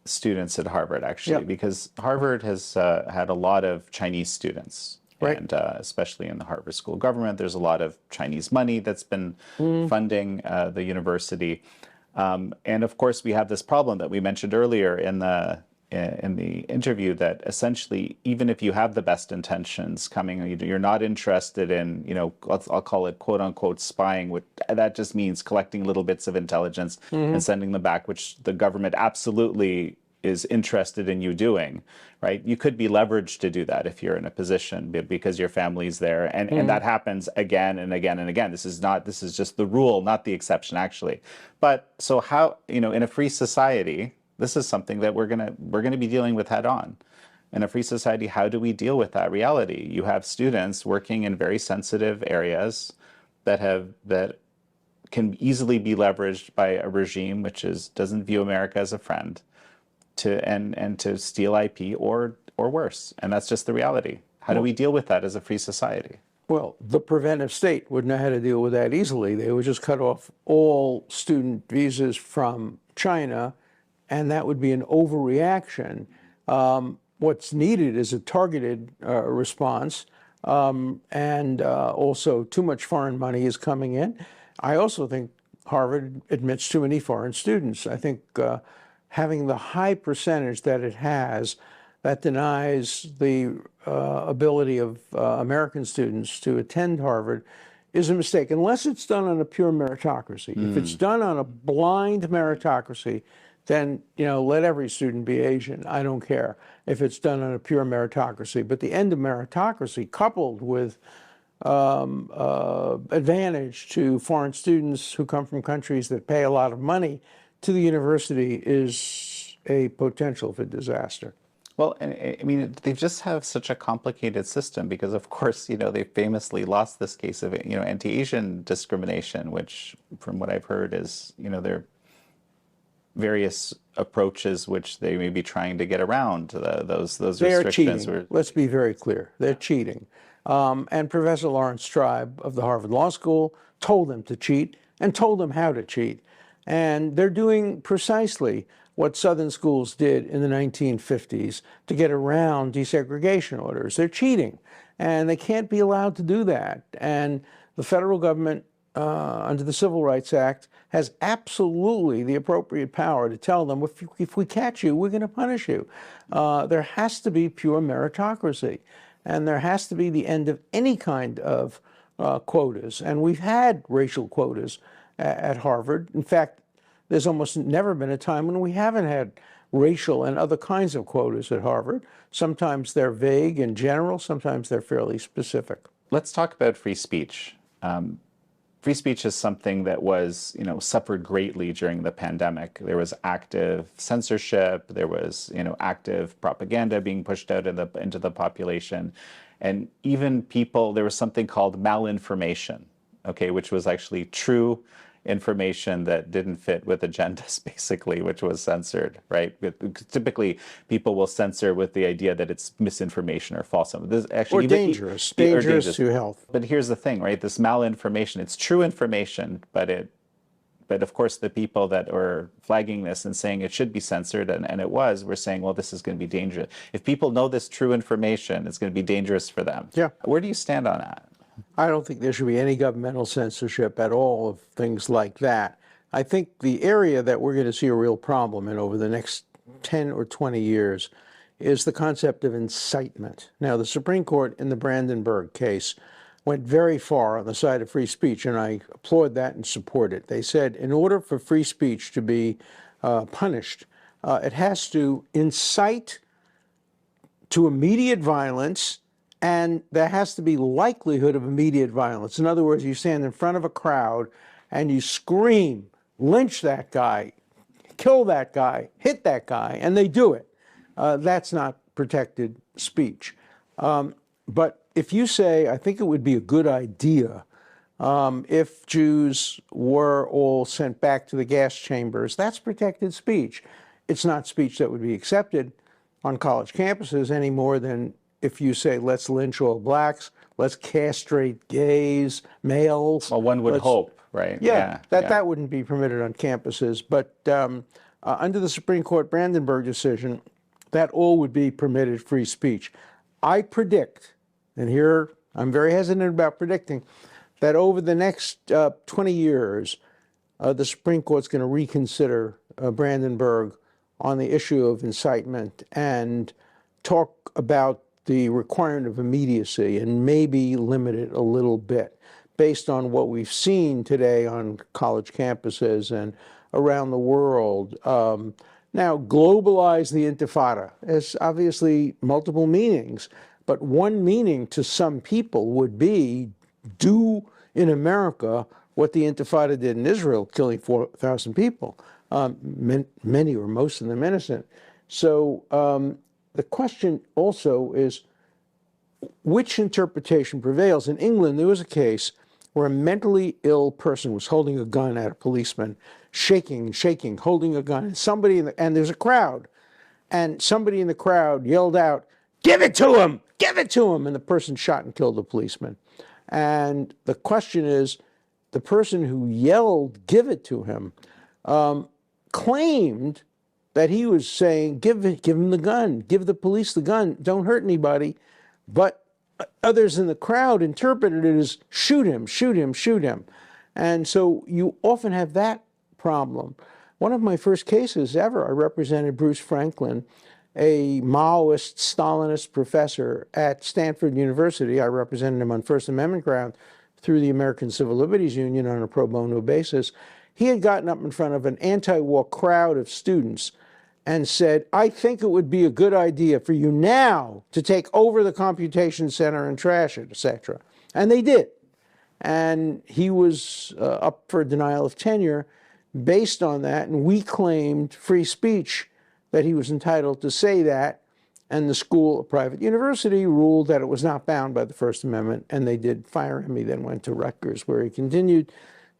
students at Harvard, actually, because Harvard has had a lot of Chinese students. Right. And especially in the Harvard School of Government, there's a lot of Chinese money that's been funding the university. And of course, we have this problem that we mentioned earlier in the interview, that essentially, even if you have the best intentions coming, you're not interested in, I'll call it quote unquote spying, which that just means collecting little bits of intelligence and sending them back, which the government absolutely is interested in you doing, right? You could be leveraged to do that if you're in a position because your family's there, and that happens again and again and again. This is just the rule, not the exception, actually. But so how, in a free society, this is something that we're gonna be dealing with head on. In a free society, how do we deal with that reality? You have students working in very sensitive areas that can easily be leveraged by a regime which doesn't view America as a friend, to steal IP or worse. And that's just the reality. How do we deal with that as a free society? Well, the preventive state would know how to deal with that easily. They would just cut off all student visas from China, and that would be an overreaction. What's needed is a targeted response, and also too much foreign money is coming in. I also think Harvard admits too many foreign students. I think having the high percentage that it has, that denies the ability of American students to attend Harvard, is a mistake, unless it's done on a pure meritocracy. If it's done on a blind meritocracy, then let every student be Asian. I don't care if it's done on a pure meritocracy. But the end of meritocracy, coupled with advantage to foreign students who come from countries that pay a lot of money to the university, is a potential for disaster. Well, I mean, they just have such a complicated system because, of course, they famously lost this case of, anti-Asian discrimination, which, from what I've heard, is, there are various approaches which they may be trying to get around those restrictions. They are cheating. Let's be very clear. They're cheating. And Professor Lawrence Tribe of the Harvard Law School told them to cheat and told them how to cheat. And they're doing precisely what Southern schools did in the 1950s to get around desegregation orders. They're cheating, and they can't be allowed to do that. And the federal government, under the Civil Rights Act, has absolutely the appropriate power to tell them, if we catch you, we're going to punish you. There has to be pure meritocracy, and there has to be the end of any kind of quotas. And we've had racial quotas at Harvard. In fact, there's almost never been a time when we haven't had racial and other kinds of quotas at Harvard. Sometimes they're vague and general, sometimes they're fairly specific. Let's talk about free speech. free speech is something that was, suffered greatly during the pandemic. There was active censorship, there was, active propaganda being pushed out into the population. And even there was something called malinformation, okay, which was actually true information that didn't fit with agendas, basically, which was censored, right? Typically, people will censor with the idea that it's misinformation or false. This actually Or dangerous to health. But here's the thing, right? This malinformation, it's true information, but of course, the people that were flagging this and saying it should be censored, and it was, were saying, well, this is going to be dangerous. If people know this true information, it's going to be dangerous for them. Yeah. Where do you stand on that? I don't think there should be any governmental censorship at all of things like that. I think the area that we're going to see a real problem in over the next 10 or 20 years is the concept of incitement. Now, the Supreme Court in the Brandenburg case went very far on the side of free speech, and I applaud that and support it. They said in order for free speech to be punished, it has to incite to immediate violence, and there has to be likelihood of immediate violence. In other words, you stand in front of a crowd and you scream, lynch that guy, kill that guy, hit that guy, and they do it. That's not protected speech. But if you say, I think it would be a good idea if Jews were all sent back to the gas chambers, that's protected speech. It's not speech that would be accepted on college campuses any more than if you say, let's lynch all blacks, let's castrate gays, males. Well, one would hope, right? Yeah, that wouldn't be permitted on campuses. But under the Supreme Court Brandenburg decision, that all would be permitted free speech. I predict, and here I'm very hesitant about predicting, that over the next 20 years, the Supreme Court's going to reconsider Brandenburg on the issue of incitement and talk about the requirement of immediacy and maybe limit it a little bit based on what we've seen today on college campuses and around the world. Now, globalize the Intifada has obviously multiple meanings, but one meaning to some people would be do in America what the Intifada did in Israel, killing 4,000 people, many or most of them innocent. So the question also is, which interpretation prevails? In England, there was a case where a mentally ill person was holding a gun at a policeman, shaking, holding a gun, and there's a crowd, and somebody in the crowd yelled out, "Give it to him! Give it to him!" And the person shot and killed the policeman. And the question is, the person who yelled, "Give it to him," claimed that he was saying, give him the gun, give the police the gun, don't hurt anybody. But others in the crowd interpreted it as shoot him, shoot him, shoot him. And so you often have that problem. One of my first cases ever, I represented Bruce Franklin, a Maoist, Stalinist professor at Stanford University. I represented him on First Amendment ground through the American Civil Liberties Union on a pro bono basis. He had gotten up in front of an anti-war crowd of students and said, I think it would be a good idea for you now to take over the computation center and trash it, etc. And they did. And he was up for denial of tenure based on that, and we claimed free speech, that he was entitled to say that, and the school, a private university, ruled that it was not bound by the First Amendment, and they did fire him. He then went to Rutgers, where he continued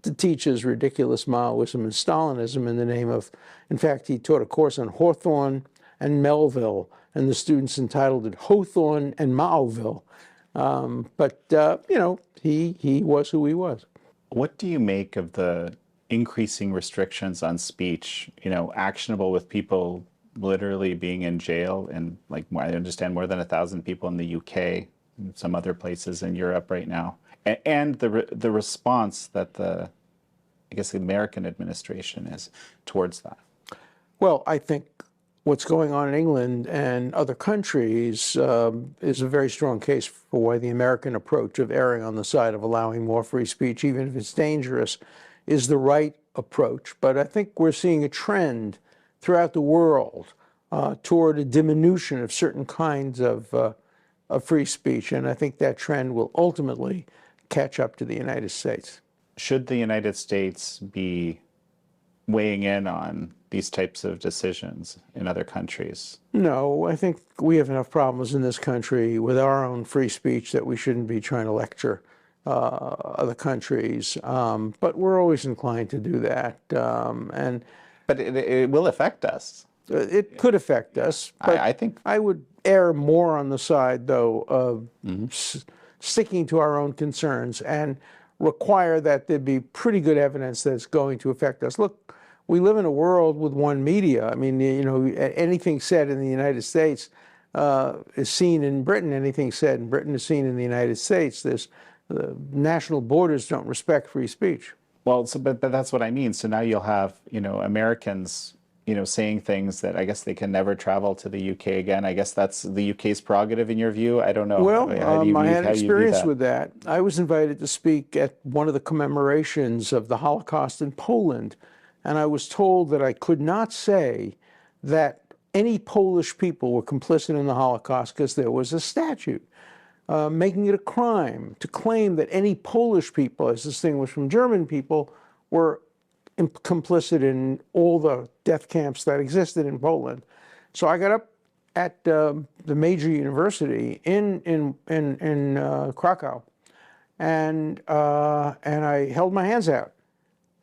to teach his ridiculous Maoism and Stalinism in the name of, in fact, he taught a course on Hawthorne and Melville, and the students entitled it Hawthorne and Maoville. He was who he was. What do you make of the increasing restrictions on speech, actionable with people literally being in jail, and I understand more than 1,000 people in the UK and some other places in Europe right now, and the response that the American administration is towards that? Well, I think what's going on in England and other countries is a very strong case for why the American approach of erring on the side of allowing more free speech, even if it's dangerous, is the right approach. But I think we're seeing a trend throughout the world toward a diminution of certain kinds of free speech, and I think that trend will ultimately catch up to the United States. should the United States be weighing in on these types of decisions in other countries? No, I think we have enough problems in this country with our own free speech that we shouldn't be trying to lecture other countries. But we're always inclined to do that. But it will affect us. It could affect us. But I think I would err more on the side, though, of sticking to our own concerns and require that there be pretty good evidence that it's going to affect us. Look, we live in a world with one media. I mean, you know, anything said in the United States is seen in Britain. Anything said in Britain is seen in the United States. National borders don't respect free speech. Well, but that's what I mean. So now you'll have, you know, Americans, you know, saying things that I guess they can never travel to the UK again. I guess that's the UK's prerogative in your view. I don't know. Well, I had experience with that. I was invited to speak at one of the commemorations of the Holocaust in Poland, and I was told that I could not say that any Polish people were complicit in the Holocaust because there was a statute making it a crime to claim that any Polish people, as distinguished from German people, were complicit in all the death camps that existed in Poland. So I got up at the major university in Krakow, and I held my hands out,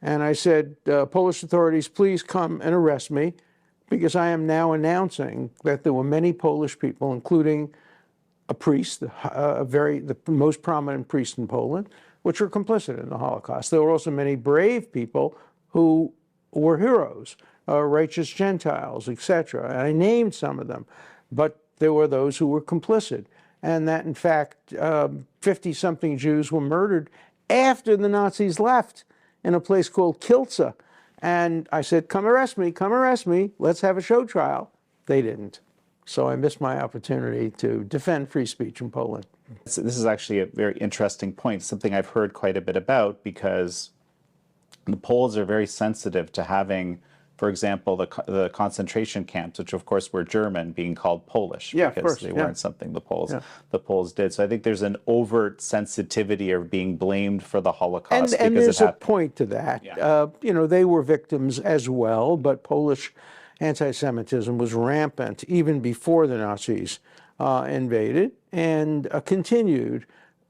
and I said, Polish authorities, please come and arrest me, because I am now announcing that there were many Polish people, including a priest, the most prominent priest in Poland, which were complicit in the Holocaust. There were also many brave people who were heroes, righteous Gentiles, etc. And I named some of them, but there were those who were complicit. And that, in fact, 50-something Jews were murdered after the Nazis left in a place called Kielce. And I said, come arrest me, let's have a show trial. They didn't. So I missed my opportunity to defend free speech in Poland. This is actually a very interesting point, something I've heard quite a bit about, because the Poles are very sensitive to having, for example, the concentration camps, which of course were German, being called Polish, because they weren't something the Poles did. So I think there's an overt sensitivity of being blamed for the Holocaust. And there's a point to that. Yeah. You know, they were victims as well, but Polish anti-Semitism was rampant even before the Nazis invaded and continued.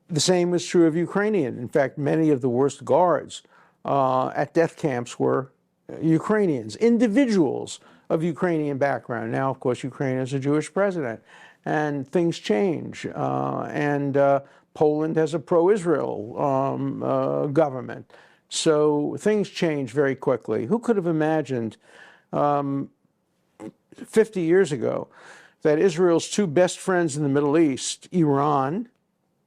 The same was true of Ukrainian. In fact, many of the worst guards at death camps were Ukrainians, individuals of Ukrainian background. Now, of course, Ukraine has a Jewish president, and things change. Poland has a pro-Israel government. So things change very quickly. Who could have imagined 50 years ago that Israel's two best friends in the Middle East, Iran,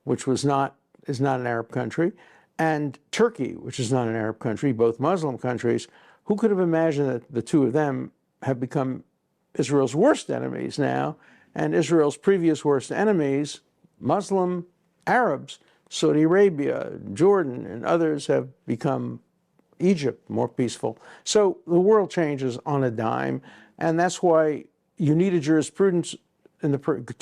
which is not an Arab country, and Turkey, which is not an Arab country, both Muslim countries, who could have imagined that the two of them have become Israel's worst enemies now, and Israel's previous worst enemies, Muslim Arabs, Saudi Arabia, Jordan, and others have become Egypt, more peaceful. So the world changes on a dime, and that's why you need a jurisprudence to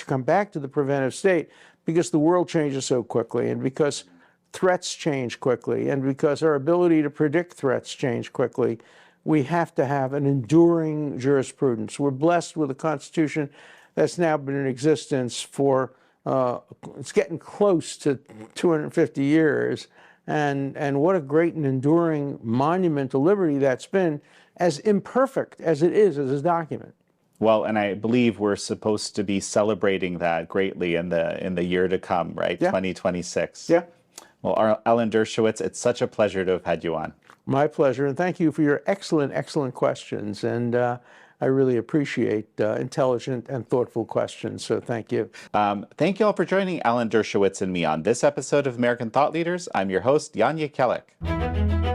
come back to the preventive state, because the world changes so quickly, and because threats change quickly, and because our ability to predict threats change quickly. We have to have an enduring jurisprudence. We're blessed with a Constitution that's now been in existence for, it's getting close to 250 years. And what a great and enduring monument to liberty that's been, as imperfect as it is as a document. Well, and I believe we're supposed to be celebrating that greatly in the year to come, right? Yeah. 2026. Yeah. Well, Alan Dershowitz, it's such a pleasure to have had you on. My pleasure, and thank you for your excellent questions. And I really appreciate intelligent and thoughtful questions, so thank you. Thank you all for joining Alan Dershowitz and me on this episode of American Thought Leaders. I'm your host, Jan Jekielek.